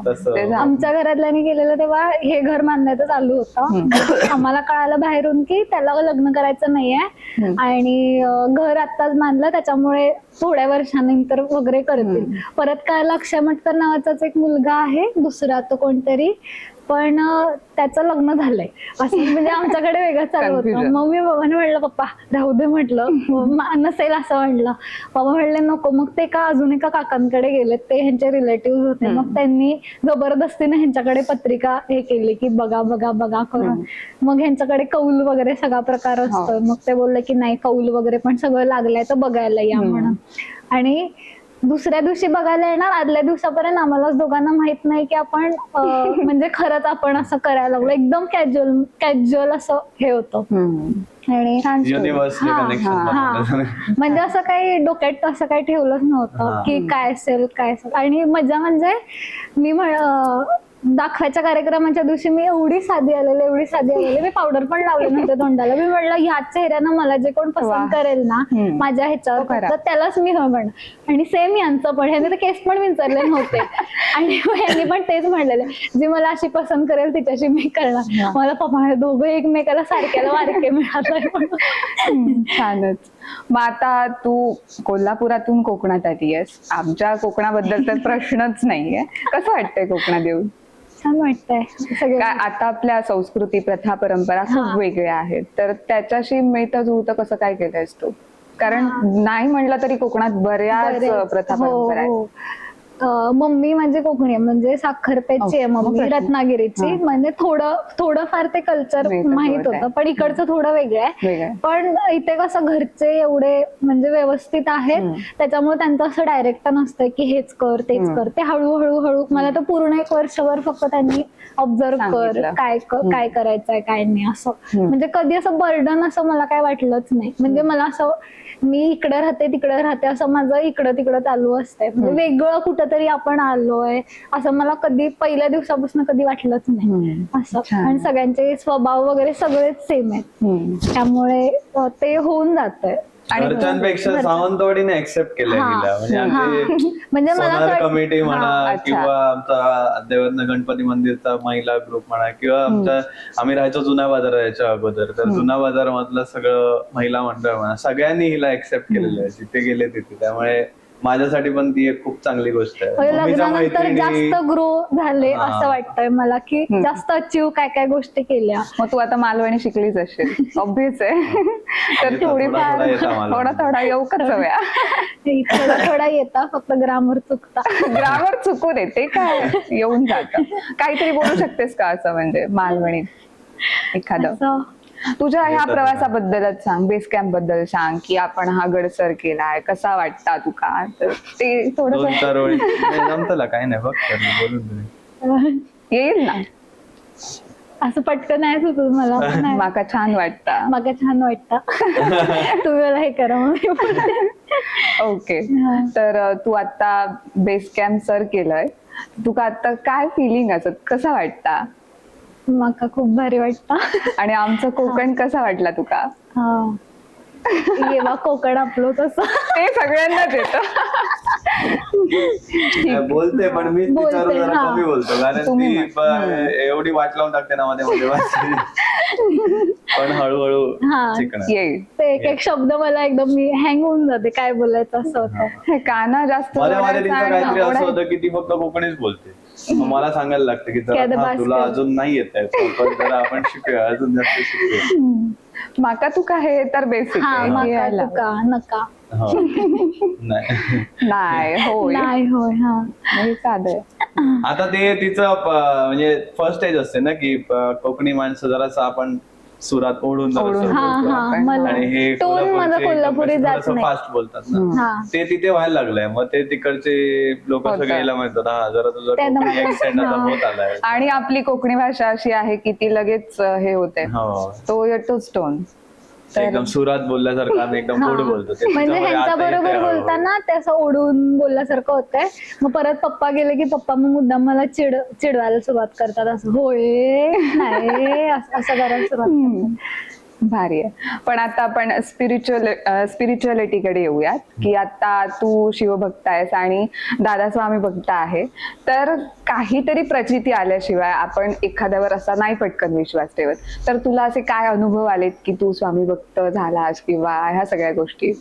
तसं. आमच्या घरातल्यांनी केलेलं तेव्हा हे घर बांधण्याचं चालू होतं. आम्हाला कळालं बाहेरून की त्याला लग्न करायचं नाहीये, आणि घर आत्ताच बांधलं, त्याच्यामुळे थोड्या वर्षानंतर वगैरे करतील. परत कळालं अक्षय मटकर नावाचाच एक मुलगा आहे दुसरा, तो कोणतरी पण त्याचं लग्न झालंय असं म्हणजे आमच्याकडे वेगळं चालू होतं. Confusion. मग मी बाबांना म्हणलं पप्पा राहू दे म्हटलं, नसेल असं म्हणलं. बाबा म्हणले नको. मग ते का अजून एका काकांकडे गेले, ते ह्यांचे रिलेटिव्ह होते. मग त्यांनी जबरदस्तीने ह्यांच्याकडे पत्रिका हे केली की बघा बघा बघा करून. मग ह्यांच्याकडे कौल वगैरे सगळा प्रकार असतो. मग ते बोलले की नाही कौल वगैरे पण सगळं लागलंय तर बघायला या म्हणून. आणि दुसऱ्या दिवशी बघायला येणार, आदल्या दिवसापर्यंत आम्हालाच दोघांना माहित नाही की आपण म्हणजे खरंच आपण असं करायला लागलो. एकदम कॅज्युअल असं हे होतं. आणि युनिव्हर्सली हा, कनेक्शन. म्हणजे असं काही डोक्यात असं काही ठेवलंच नव्हतं की काय असेल काय असेल. आणि मजा म्हणजे मी दाखवायच्या कार्यक्रमाच्या दिवशी मी एवढी साधी आलेले, मी पावडर पण लावले नव्हते तोंडाला. मी म्हटलं ह्याच चेहऱ्यानं मला जे कोण पसंत करेल ना माझ्या ह्याच्यावर तर त्यालाच मी हवं म्हणणार. आणि सेम यांचं पण, ह्याने तर केस पण विचारले नव्हते. आणि यांनी पण तेच म्हणलेले, जी मला अशी पसंत करेल तिच्याशी मी करणार. मला पप्पा दोघं एकमेकाला सारख्याला वारके मिळालं. छानच. मग आता तू कोल्हापुरातून कोकणात आली आहेस, आमच्या कोकणाबद्दल तर प्रश्नच नाहीये. कसं वाटतंय कोकणात येऊन? छान वाटतंय सगळं. काय आता आपल्या संस्कृती प्रथा परंपरा खूप वेगळ्या आहेत, तर त्याच्याशी मिळतं जुळतं कसं काय केलंयस तू? कारण नाही म्हणलं तरी कोकणात बऱ्याच प्रथा परंपरा आहेत. मम्मी म्हणजे कोकणी आहे, म्हणजे साखरपेची आहे मम्मी, रत्नागिरीची. म्हणजे थोडं फार ते कल्चर माहित होतं, पण इकडचं थोडं वेगळं आहे. पण इथे कसं घरचे एवढे म्हणजे व्यवस्थित आहेत, त्याच्यामुळे त्यांचं असं डायरेक्ट नसतं की हेच कर तेच कर. ते हळूहळू मला तर पूर्ण 1 वर्षभर फक्त त्यांनी ऑब्झर्व कर, काय करायचंय काय नाही असं. म्हणजे कधी असं बर्डन असं मला काय वाटलंच नाही. म्हणजे मला असं मी इकडे राहते तिकडे राहते असं माझं इकडं तिकडं चालू असतंय. म्हणजे वेगळं कुठंतरी आपण आलोय असं मला कधी पहिल्या दिवसापासून कधी वाटलंच नाही असं. आणि सगळ्यांचे स्वभाव वगैरे सगळेच सेम आहेत, त्यामुळे ते होऊन जातंय. घरच्यांपेक्षा सावंतवाडीने ऍक्सेप्ट केलं म्हणजे मला कमिटी म्हणा किंवा आमचा देवरनं गणपती मंदिरचा महिला ग्रुप म्हणा किंवा आम्ही राहायचो जुना बाजार याच्या अगोदर, तर जुना बाजार मधलं सगळं महिला मंडळ म्हणा सगळ्यांनी हिला ऍक्सेप्ट केलेलं आहे जिथे गेले तिथे. त्यामुळे माझ्यासाठी पण ती एक खूप चांगली गोष्ट आहे. लग्नानंतर जास्त ग्रो झाले असं वाटतंय मला की जास्त अचीव काय काय गोष्टी केल्या. मग तू आता मालवणी शिकलीच असेल, ऑब्व्हियस आहे. तर थोडीफार थोडा येऊ का सवया? थोडा येता, फक्त ग्रामर चुकता. ग्रामर चुकू दे, ते काय येऊन जात. काहीतरी बोलू शकतेस का असं म्हणजे मालवणीत एखादं? तुझ्या ह्या प्रवासाबद्दलच सांग, बेस कॅम्प बद्दल सांग की आपण हा गड सर केलाय, कसा वाटता तुका? तर ते थोडं जमतला काय नाही बघ बोलून येईल ना. असं पटकन नाही सुचत मला. माका छान वाटतं. तुम्ही मला हे करा मग. ओके. तर तू आता बेस कॅम्प सर केलंय, तुका आता काय फिलिंग असत, कसा वाटता? माका खूप भारी वाटतं. आणि आमचं कोकण कसा वाटला तुका? येवा कोकण आपलं तसं ते सगळ्यांनाच येतं. बोलते पण मी तिच्यावर जरा कमी बोलतो, कारण ती एवढी वाट लावून टाकते ना मध्ये पण हळूहळू येईल. ते एक शब्द मला एकदम मी हँग होऊन जाते, काय बोलायचं असं होतं. काना जास्त मध्ये तिचं काहीतरी असं होतं की ती फक्त कोकणीच बोलते. मला सांगायला लागतं की जरा तुला अजून नाही येत आहे, जरा आपण शिकूया, अजून जास्त शिकूया. माका तुका हे तर बेसिक नका नाही होय साधं. आता ते तिचं म्हणजे फर्स्ट स्टेज असते ना की कोकणी माणसं जरासं आपण सुरात ओढून आणि हे कोल्हापुरी फास्ट बोलतात ना, ते तिथे व्हायला लागलंय. मग ते तिकडचे लोक सगळ्याला म्हणतात हा जरा तुझा कोकणी ऍक्सेंट आता होत आलाय. आणि आपली कोकणी भाषा अशी आहे की ती लगेच हे होते, तो येतोच टोन एकदम सुरात बोलल्यासारखं, एकदम गोड बोलतो. म्हणजे ह्यांच्या बरोबर बोलताना ते असं ओढून बोलल्यासारखं होतंय. मग परत पप्पा गेले की पप्पा मग मुद्दाम मला चिडवायला सुरुवात करतात, असं होय नाही असं करायला सुरुवात करतात. भारी आहे. पण आता आपण स्पिरिच्युअलिटीकडे येऊयात की आता तू शिवभक्त आहेस आणि दादा स्वामी भक्त आहे, तर काहीतरी प्रचिती आल्याशिवाय आपण एखाद्यावर असा नाही पटकन विश्वास ठेवत. तर तुला असे काय अनुभव आलेत की तू स्वामी भक्त झालास किंवा ह्या सगळ्या गोष्टी?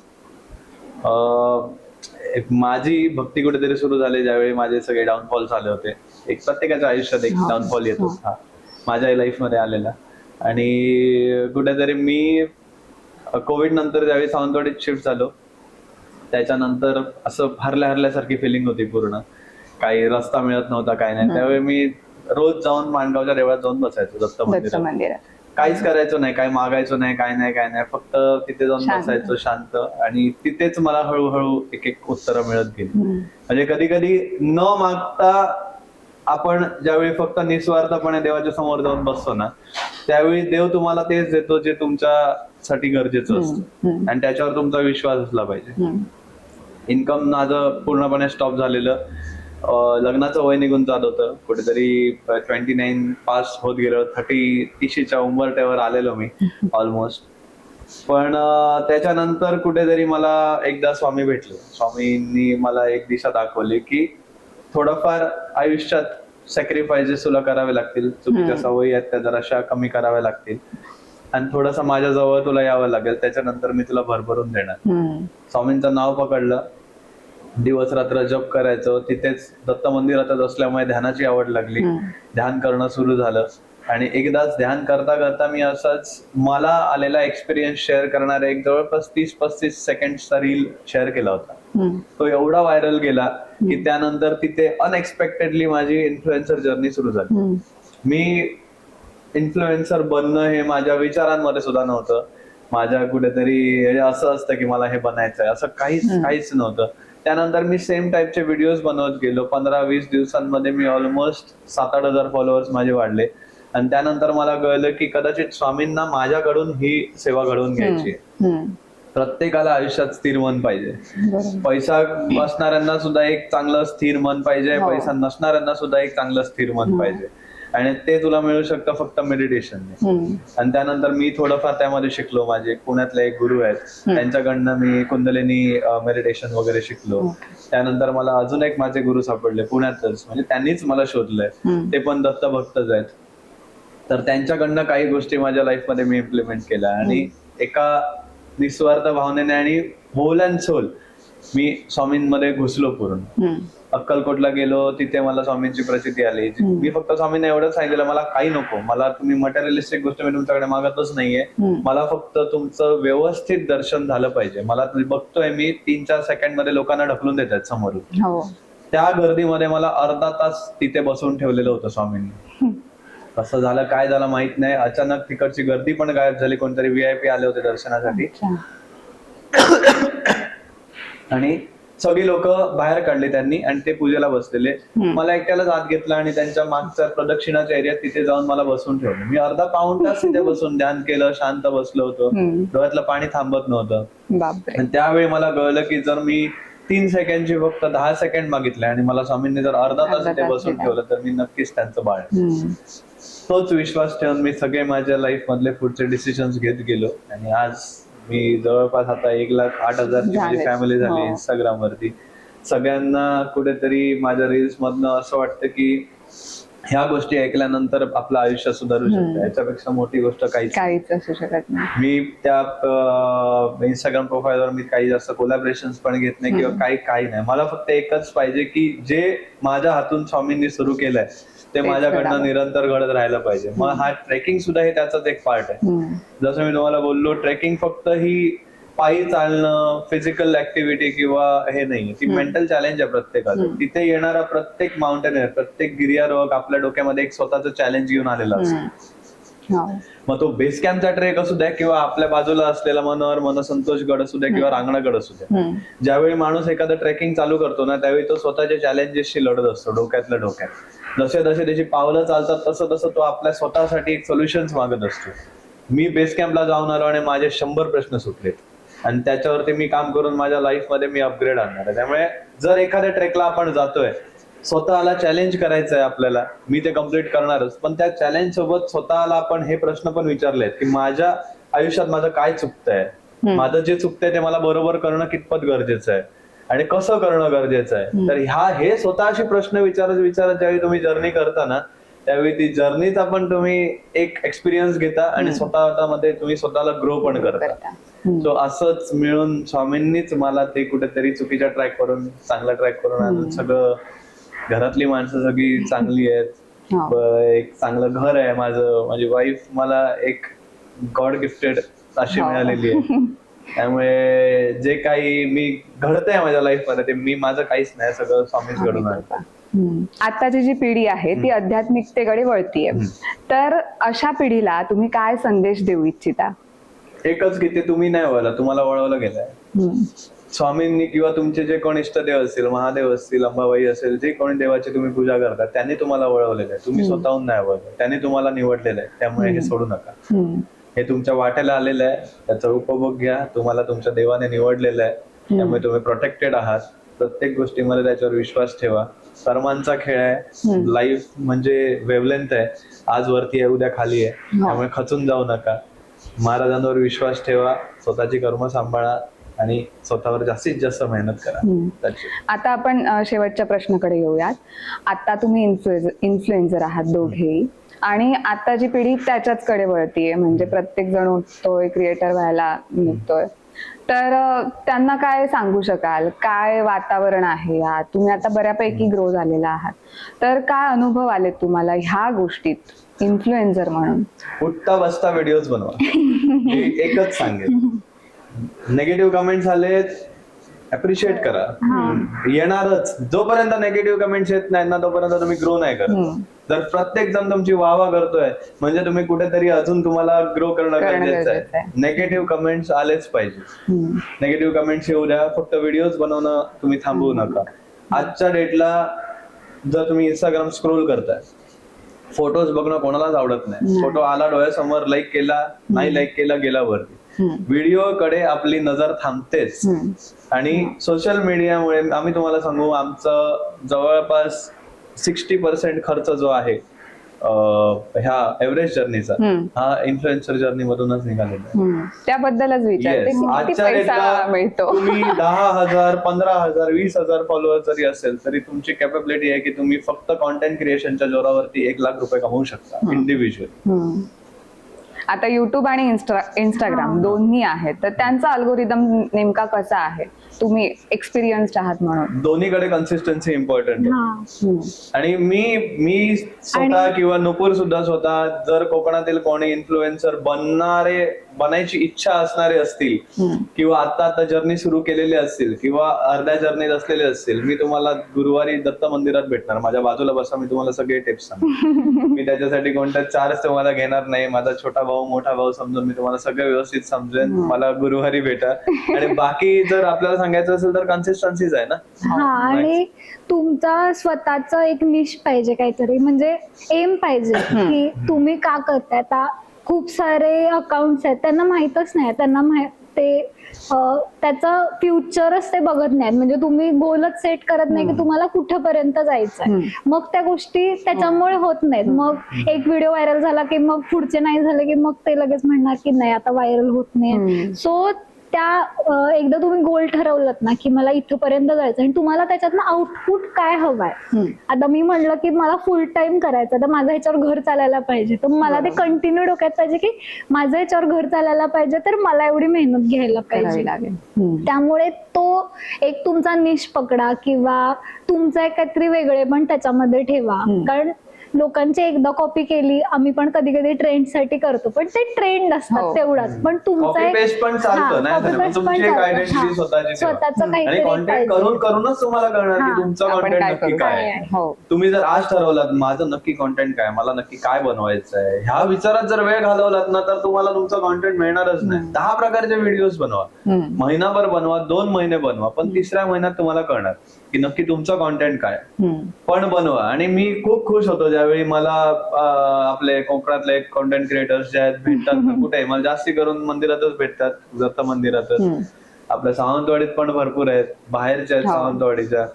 माझी भक्ती कुठेतरी सुरू झाली ज्यावेळी माझे सगळे डाऊनफॉल्स आले होते. एक प्रत्येकाच्या आयुष्यात एक डाऊनफॉल येतो. हा माझ्या लाईफ मध्ये आलेला. आणि कुठेतरी मी कोविड नंतर ज्यावेळी सावंतवाडीत शिफ्ट झालो त्याच्यानंतर असं हरल्यासारखी फिलिंग होती पूर्ण. काही रस्ता मिळत नव्हता, काय नाही. त्यावेळी मी रोज जाऊन माणगावच्या देवळात जाऊन बसायचो दत्त दत्त मंदिरात. मंदिरात. काहीच करायचो नाही, काही मागायचो नाही, काय नाही. फक्त तिथे जाऊन बसायचो शांत. आणि तिथेच मला हळूहळू एक एक उत्तरं मिळत गेली. म्हणजे कधी कधी न मागता आपण ज्यावेळी फक्त निस्वार्थपणे देवाच्या समोर जाऊन बसतो ना, त्यावेळी देव तुम्हाला तेच देतो जे तुमच्यासाठी गरजेचं असतं. आणि त्याच्यावर तुमचा विश्वास असला पाहिजे. इन्कम माझं पूर्णपणे स्टॉप झालेलं. लग्नाचं वय निघून जात होतं. कुठेतरी 29 पास होत गेलो. 30च्या उंबरठ्यावर आलेलो मी ऑलमोस्ट. पण त्याच्यानंतर कुठेतरी मला एकदा स्वामी भेटले. स्वामींनी मला एक दिशा दाखवली की थोडंफार आयुष्यात सॅक्रिफायसेस तुला करावे लागतील. चुकीच्या सवयी आहेत त्या जराशा कमी कराव्या लागतील. आणि थोडंसं माझ्याजवळ तुला यावं लागेल. त्याच्यानंतर मी तुला भरभरून देणार. स्वामींचं नाव पकडलं. दिवस रात्र जप करायचं. तिथेच दत्त मंदिरातच असल्यामुळे ध्यानाची आवड लागली. ध्यान करणं सुरू झालं. आणि एकदाच ध्यान करता करता मी असाच मला आलेला एक्सपिरियन्स शेअर करणारा एक जवळपास 30-35 सेकंडचा रील शेअर केला होता. तो एवढा व्हायरल गेला की त्यानंतर तिथे अनएक्सपेक्टेडली माझी इन्फ्लुएन्सर जर्नी सुरू झाली. मी इन्फ्लुएन्सर बनणं हे माझ्या विचारांमध्ये सुद्धा नव्हतं. माझ्या कुठेतरी असं असतं की मला हे बनायचंय असं काहीच नव्हतं. त्यानंतर मी सेम टाईपचे व्हिडिओज बनवत गेलो. 15-20 दिवसांमध्ये मी ऑलमोस्ट 7-8 हजार फॉलोअर्स माझे वाढले. आणि त्यानंतर मला कळलं की कदाचित स्वामींना माझ्याकडून ही सेवा घडवून घ्यायची. प्रत्येकाला आयुष्यात स्थिर मन पाहिजे. पैसा असणाऱ्यांना सुद्धा एक चांगलं स्थिर मन पाहिजे. पैसा नसणाऱ्यांना सुद्धा एक चांगलं स्थिर मन पाहिजे. आणि ते तुला मिळू शकतं फक्त मेडिटेशनने. आणि त्यानंतर मी थोडंफार त्यामध्ये शिकलो. माझे पुण्यातले एक गुरु आहेत त्यांच्याकडनं मी कुंडलिनी मेडिटेशन वगैरे शिकलो. त्यानंतर मला अजून एक माझे गुरु सापडले पुण्यातच. म्हणजे त्यांनीच मला शोधलंय. ते पण दत्त भक्तच आहेत. तर त्यांच्याकडनं काही गोष्टी माझ्या लाईफमध्ये मी इम्प्लिमेंट केल्या. आणि एका निस्वार्थ भावनेने आणि होल अँड सोल मी स्वामींमध्ये घुसलो पूर्ण. अक्कलकोटला गेलो. तिथे मला स्वामींची प्रचिती आली. मी फक्त स्वामींना एवढंच सांगितलं मला काही नको. मला तुम्ही मटेरियलिस्टिक गोष्ट मी तुमच्याकडे मागतच नाहीये. मला फक्त तुमचं व्यवस्थित दर्शन झालं पाहिजे. मला बघतोय मी 3-4 सेकंड मध्ये लोकांना ढकलून देतात समोरून. त्या गर्दीमध्ये मला अर्धा तास तिथे बसवून ठेवलेलं होतं स्वामींनी. कसं झालं काय झालं माहित नाही. अचानक तिकडची गर्दी पण गायब झाली. कोणतरी VIP आले होते दर्शनासाठी. आणि सगळी लोक बाहेर काढले त्यांनी आणि ते पूजेला बसलेले. मला एकट्यालाच आत घेतलं आणि त्यांच्या मागच्या प्रदक्षिणाच्या एरियात तिथे जाऊन मला बसून ठेवलं. मी अर्धा पाऊण तास तिथे बसून ध्यान केलं. शांत बसलो होतो. डोळ्यातलं पाणी थांबत नव्हतं. आणि त्यावेळी मला कळलं की जर मी 3 सेकंडची फक्त 10 सेकंड मागितले आणि मला स्वामींनी जर अर्धा तास तिथे बसून ठेवलं तर मी नक्कीच त्यांचं बाळ. तोच विश्वास ठेवून मी सगळे माझ्या लाईफ मधले पुढचे डिसिजन्स घेत गेलो. आणि आज मी जवळपास आता 1,08,000ची माझी फॅमिली झाली इंस्टाग्राम वरती. सगळ्यांना कुठेतरी माझ्या रील्स मधनं असं वाटतं की ह्या गोष्टी ऐकल्यानंतर आपलं आयुष्य सुधारू शकतं. याच्यापेक्षा मोठी गोष्ट काहीच असू शकत नाही. मी त्या इंस्टाग्राम प्रोफाईलवर मी काही जास्त कोलॅबरेशन्स पण घेत नाही किंवा काही नाही. मला फक्त एकच पाहिजे की जे माझ्या हातून स्वामींनी सुरू केलंय ते माझ्याकडनं निरंतर घडत राहायला पाहिजे. मग हा ट्रेकिंग सुद्धा हे त्याचाच एक पार्ट आहे. जसं मी तुम्हाला बोललो ट्रेकिंग फक्त ही पायी चालणं फिजिकल ऍक्टिव्हिटी किंवा हे नाही. ती मेंटल चॅलेंज आहे प्रत्येकाचं. तिथे येणारा प्रत्येक माउंटेनियर प्रत्येक गिर्यारोहक आपल्या डोक्यामध्ये एक स्वतःचं चॅलेंज घेऊन आलेला असतो. मग तो बेस कॅम्पचा ट्रेक असू द्या किंवा आपल्या बाजूला असलेला मनोहर मनसंतोष गड असू द्या किंवा रांगणागड असू द्या. ज्यावेळी माणूस एखादं ट्रेकिंग चालू करतो ना त्यावेळी तो स्वतःच्या चॅलेंजेसशी लढत असतो डोक्यातल्या डोक्यात. जसे जसे त्याची पावलं चालतात तसं तसं तो आपल्या स्वतःसाठी एक सोल्युशन्स मागत असतो. मी बेस कॅम्पला जाऊन आलो आणि माझे 100 प्रश्न सुटलेत आणि त्याच्यावरती मी काम करून माझ्या लाईफ मध्ये मी अपग्रेड आणणार आहे. त्यामुळे जर एखाद्या ट्रेकला आपण जातोय स्वतःला चॅलेंज करायचं आहे आपल्याला. मी ते कम्प्लीट करणारच. पण त्या चॅलेंज सोबत स्वतःला आपण हे प्रश्न पण विचारलेत की माझ्या आयुष्यात माझं काय चुकतंय. माझं जे चुकतंय ते मला बरोबर करणं कितपत गरजेचं आहे आणि कसं करणं गरजेचं आहे. तर हे स्वतःशी प्रश्न विचारत ज्यावेळी तुम्ही जर्नी करता ना त्यावेळी ती जर्नीचा पण तुम्ही एक एक्सपिरियन्स घेता आणि स्वतःमध्ये तुम्ही स्वतःला ग्रो पण करता. सो असंच मिळून स्वामींनीच मला ते कुठेतरी चुकीच्या ट्रॅक वरून चांगला ट्रॅक करून आणून सगळं घरातली माणसं सगळी चांगली आहेत. हो. एक चांगलं घर आहे माझं, माझी वाईफ मला एक गॉड गिफ्टेड अशी हो. मिळालेली आहे. त्यामुळे जे काही मी घडतंय माझ्या लाईफ मध्ये ते मी माझं काहीच नाही, सगळं स्वामीच घडून आणतं. आताची जी पिढी आहे ती आध्यात्मिकतेकडे वळतीये, तर अशा पिढीला तुम्ही काय संदेश देऊ इच्छिता? एकच की ते तुम्ही नाही वळला, तुम्हाला वळवलं गेलंय. स्वामींनी किंवा तुमचे जे कोण इष्टदेव असतील, महादेव असतील, अंबाबाई असेल, जे कोणी देवाची तुम्ही पूजा करता त्यांनी तुम्हाला वळवलेलं आहे. तुम्ही स्वतःहून नाही वळलं, त्यांनी तुम्हाला निवडलेलं आहे. त्यामुळे हे सोडू नका. हे तुमच्या वाट्याला आलेलं आहे, त्याचा उपभोग घ्या. तुम्हाला तुमच्या देवाने निवडलेलं आहे, त्यामुळे तुम्ही प्रोटेक्टेड आहात. प्रत्येक गोष्टीमध्ये त्याच्यावर विश्वास ठेवा. कर्मांचा खेळ आहे, लाईफ म्हणजे वेवलेंथ आहे. आज वरती आहे, उद्या खाली आहे, त्यामुळे खचून जाऊ नका. महाराजांवर विश्वास ठेवा, स्वतःची कर्म सांभाळा आणि स्वतःवर जास्तीत जास्त मेहनत करा. That's it. आता आपण शेवटच्या प्रश्नाकडे येऊयात. आता तुम्ही इन्फ्लुएन्सर आहात दोघेही, आणि आताची पिढी त्याच्याच कडे वळतीये, म्हणजे प्रत्येक जण उठतोय, क्रिएटर व्हायला निघतोय. तर त्यांना काय सांगू शकाल? काय वातावरण आहे? तुम्ही आता बऱ्यापैकी ग्रो झालेला आहात, तर काय अनुभव आलेत तुम्हाला ह्या गोष्टीत इन्फ्लुएन्सर म्हणून? उठता बसता व्हिडिओज बनवा. मी एकच सांगेन, नेगेटिव्ह कमेंट्स आलेत अप्रिशिएट करा. येणारच. जोपर्यंत नेगेटिव्ह कमेंट्स येत नाहीत ना तोपर्यंत तुम्ही ग्रो नाही करत. जर प्रत्येक जण तुमची वाहवा करतोय म्हणजे तुम्ही कुठेतरी अजून तुम्हाला ग्रो करणं गरजेचं आहे. नेगेटिव्ह कमेंट्स आलेच पाहिजे. नेगेटिव्ह कमेंट्स येऊ द्या, फक्त व्हिडिओज बनवणं तुम्ही थांबवू नका. आजच्या डेटला जर तुम्ही इंस्टाग्राम स्क्रोल करताय, फोटोज बघणं कोणालाच आवडत नाही. फोटो आला डोळ्यासमोर, लाईक केला, नाही लाईक केला, गेला वरती. व्हिडिओ कडे आपली नजर थांबतेच. आणि सोशल मीडियामुळे आम्ही तुम्हाला सांगू, आमचं जवळपास 60% खर्च जो आहे ह्या एव्हरेस्ट जर्नीचा, हा इन्फ्लुएन्सर जर्नी मधूनच निघालेला आहे. त्याबद्दलच विचारते, किती पैसा मिळतो? तुम्ही 10,000, 15,000, 20,000 फॉलोअर जरी असेल तरी तुमची कॅपेबिलिटी आहे की तुम्ही फक्त कॉन्टेंट क्रिएशनच्या जोरावरती 1 लाख रुपये कमवू शकता इंडिव्हिज्युअल. आता युट्यूब आणि इंस्टाग्राम दोन्ही आहेत, तर त्यांचा अल्गोरिदम नेमका कसा आहे? तुम्ही एक्सपिरियन्स्ड आहात म्हणून. दोन्हीकडे कन्सिस्टन्सी इम्पॉर्टंट आहे. आणि मी स्वतः किंवा नुपूर सुद्धा स्वतः, जर कोकणातील कोणी इन्फ्लुएन्सर बनायची इच्छा असणारे असतील किंवा आता जर्नी सुरू केलेली असतील किंवा अर्ध्या जर्नीत असलेले असतील, मी तुम्हाला गुरुवारी दत्त मंदिरात भेटणार. माझ्या बाजूला बसा, मी तुम्हाला सगळे टिप्स सांगतो. मी त्याच्यासाठी कोणत्या चार्ज तुम्हाला घेणार नाही. माझा छोटा भाऊ मोठा भाऊ समजून मी तुम्हाला सगळं व्यवस्थित समजेन. मला गुरुवारी भेटा. आणि बाकी जर आपल्याला सांगायचं असेल तर कन्सिस्टन्सीच आहे ना. आणि तुमचा स्वतःचा एक निश पाहिजे, काहीतरी म्हणजे एम पाहिजे की तुम्ही का करताय. आता खूप सारे अकाउंट्स आहेत, त्यांना माहीतच नाही, त्यांना त्याचं फ्युचरच ते बघत नाहीत. म्हणजे तुम्ही गोलच सेट करत नाही की तुम्हाला कुठपर्यंत जायचंय. मग त्या गोष्टी त्याच्यामुळे होत नाहीत. मग एक व्हिडिओ व्हायरल झाला की मग पुढचे नाही झाले की मग ते लगेच म्हणणार की नाही आता व्हायरल होत नाही. सो त्या एकदा तुम्ही गोल ठरवलं ना की मला इथपर्यंत जायचं आणि तुम्हाला त्याच्यातनं आउटपुट काय हवाय. आता मी म्हणलं की मला फुल टाइम करायचं, तर माझं ह्याच्यावर घर चालायला पाहिजे, तर मला ते कंटिन्यू डोक्यात पाहिजे की माझं ह्याच्यावर घर चालायला पाहिजे, तर मला एवढी मेहनत घ्यायला पाहिजे. त्यामुळे तो एक तुमचा निश पकडा किंवा तुमचा एक काहीतरी वेगळे पण त्याच्यामध्ये ठेवा. कारण लोकांची एकदा कॉपी केली, आम्ही पण कधी कधी ट्रेंड साठी करतो, पण ते ट्रेंड असतात तेवढाच. पण तुमचा करूनच तुम्हाला कळणार की तुमचं कॉन्टेंट नक्की काय आहे. तुम्ही जर आज ठरवलात माझं नक्की कॉन्टेंट काय, मला नक्की काय बनवायचं आहे, ह्या विचारात जर वेळ घालवलात ना तर तुम्हाला तुमचं कॉन्टेंट मिळणारच नाही. 10 प्रकारचे व्हिडिओज बनवा, महिनाभर बनवा, 2 महिने बनवा, पण 3ऱ्या महिन्यात तुम्हाला कळणार की नक्की तुमचं कॉन्टेंट काय. पण बनवा. आणि मी खूप खुश होतो ज्यावेळी मला आपले कोकणातले कॉन्टेंट क्रिएटर्स जे आहेत भेटतात. कुठे मला जास्ती करून मंदिरातच भेटतात, दत्त मंदिरातच. आपल्या सावंतवाडीत पण भरपूर आहेत, बाहेरच्या आहेत सावंतवाडीच्या.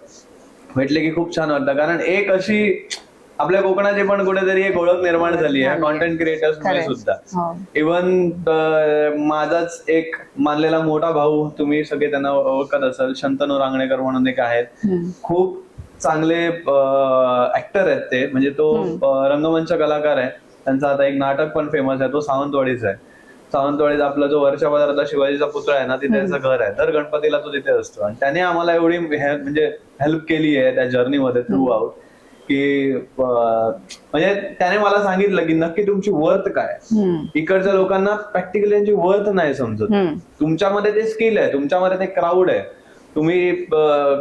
भेटले की खूप छान वाटतं. कारण एक अशी आपल्या कोकणाची पण कुठेतरी एक ओळख निर्माण झाली आहे कॉन्टेंट क्रिएटर्स मध्ये सुद्धा. इव्हन माझाच एक मानलेला मोठा भाऊ, तुम्ही सगळे त्यांना ओळखत असाल, शंतनू रांगणेकर म्हणून एक आहेत. खूप चांगले ऍक्टर आहेत ते. म्हणजे तो रंगमंच कलाकार आहे. त्यांचा आता एक नाटक पण फेमस आहे, तो सावंतवाडीचा आहे. सावंतवाडीत आपला जो वरच्या बाजारातला शिवाजीचा पुतळा आहे ना, तिथे त्याचं घर आहे. दर गणपतीला तो तिथे असतो आणि त्याने आम्हाला एवढी म्हणजे हेल्प केली आहे त्या जर्नीमध्ये थ्रू आउट, की म्हणजे त्याने मला सांगितलं की नक्की तुमची वर्थ काय. इकडच्या लोकांना प्रॅक्टिकली त्यांची वर्थ नाही समजत. तुमच्यामध्ये ते स्किल आहे, तुमच्यामध्ये ते क्राऊड आहे, तुम्ही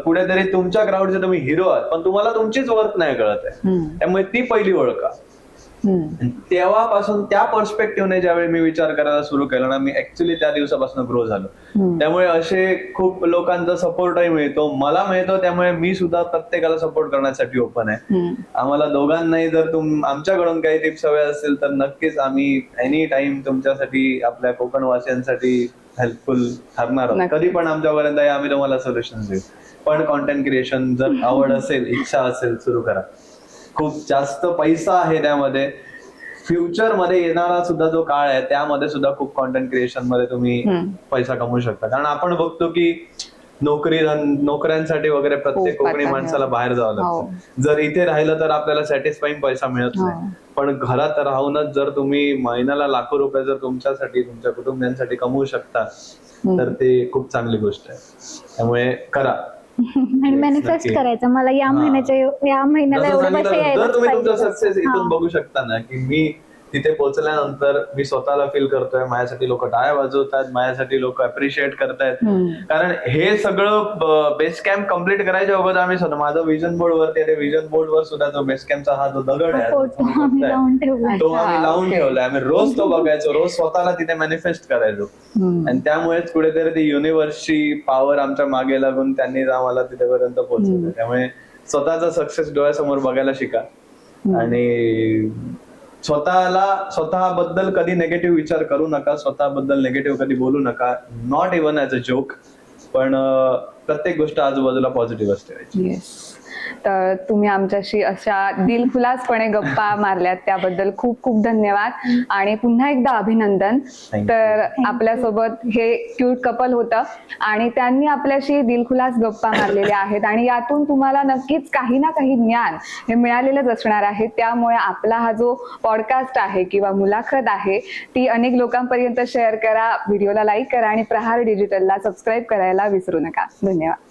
कुठेतरी तुमच्या क्राऊडचे तुम्ही हिरो आहात, पण तुम्हाला तुमचीच वर्थ नाही कळत आहे. त्यामुळे ती पहिली ओळखा. तेव्हापासून त्या पर्स्पेक्टिव्हने ज्यावेळी मी विचार करायला सुरू केला ना, मी ऍक्च्युली त्या दिवसापासून ग्रो झालो. त्यामुळे असे खूप लोकांचा सपोर्टही मिळतो, मला मिळतो. त्यामुळे मी सुद्धा प्रत्येकाला सपोर्ट करण्यासाठी ओपन आहे. आम्हाला दोघांनाही जर आमच्याकडून काही टिप्स हवे असतील तर नक्कीच आम्ही एनी टाइम तुमच्यासाठी, आपल्या कोकणवासियांसाठी हेल्पफुल ठरणार आहोत. कधी पण आमच्यापर्यंत आम्ही तुम्हाला सोल्युशन देऊ. पण कॉन्टेंट क्रिएशन जर आवड असेल, इच्छा असेल, सुरू करा. खूप जास्त पैसा आहे त्यामध्ये. फ्युचर मध्ये येणारा सुद्धा जो काळ आहे त्यामध्ये सुद्धा खूप कॉन्टेंट क्रिएशन मध्ये तुम्ही पैसा कमवू शकता. कारण आपण बघतो की नोकऱ्यांसाठी वगैरे प्रत्येक कोकणी माणसाला बाहेर जावं लागतं. जर इथे राहिलं तर आपल्याला सॅटिस्फाईंग पैसा मिळत नाही. पण घरात राहूनच जर तुम्ही महिन्याला लाखो रुपये जर तुमच्यासाठी, तुमच्या कुटुंबियांसाठी कमवू शकता तर ते खूप चांगली गोष्ट आहे. त्यामुळे करा आणि मॅनिफेस्ट करायचं, मला या महिन्याला एवढे पैसे यायला जर तुम्ही तुमचा सक्सेस इथून बघू शकता ना, की मी तिथे पोहोचल्यानंतर मी स्वतःला फील करतोय, माझ्यासाठी लोक टाळ्या वाजवतात, माझ्यासाठी लोक अप्रिशिएट करतायत. कारण हे सगळं बेस कॅम्प कम्प्लीट करायच्या अगोदर आम्ही स्वतः, माझं विजन बोर्ड वरती आहे, विजन बोर्ड वर सुद्धा जो बेस कॅम्पचा हा जो दगड आहे तो आम्ही लावून ठेवलाय. आम्ही रोज तो बघायचो, रोज स्वतःला तिथे मॅनिफेस्ट करायचो. आणि त्यामुळेच कुठेतरी ती युनिव्हर्सची पॉवर आमच्या मागे लागून त्यांनीच आम्हाला तिथेपर्यंत पोहोचवलं. त्यामुळे स्वतःचा सक्सेस डोळ्यासमोर बघायला शिका आणि स्वतःबद्दल कधी नेगेटिव्ह विचार करू नका, स्वतःबद्दल नेगेटिव्ह कधी बोलू नका. Not even as a joke, पण प्रत्येक गोष्ट आजूबाजूला पॉझिटिव्ह असते. तर तुम्ही आमच्याशी अशा दिलखुलासपणे गप्पा मारल्यात त्याबद्दल खूप खूप धन्यवाद आणि पुन्हा एकदा अभिनंदन. तर आपल्यासोबत हे क्यूट कपल होतं आणि त्यांनी आपल्याशी दिलखुलास गप्पा मारलेल्या आहेत आणि यातून तुम्हाला नक्कीच काही ना काही ज्ञान हे मिळालेलंच असणार आहे. त्यामुळे आपला हा जो पॉडकास्ट आहे किंवा मुलाखत आहे ती अनेक लोकांपर्यंत शेअर करा, व्हिडिओला लाईक करा आणि प्रहार डिजिटलला सबस्क्राईब करायला विसरू नका. धन्यवाद.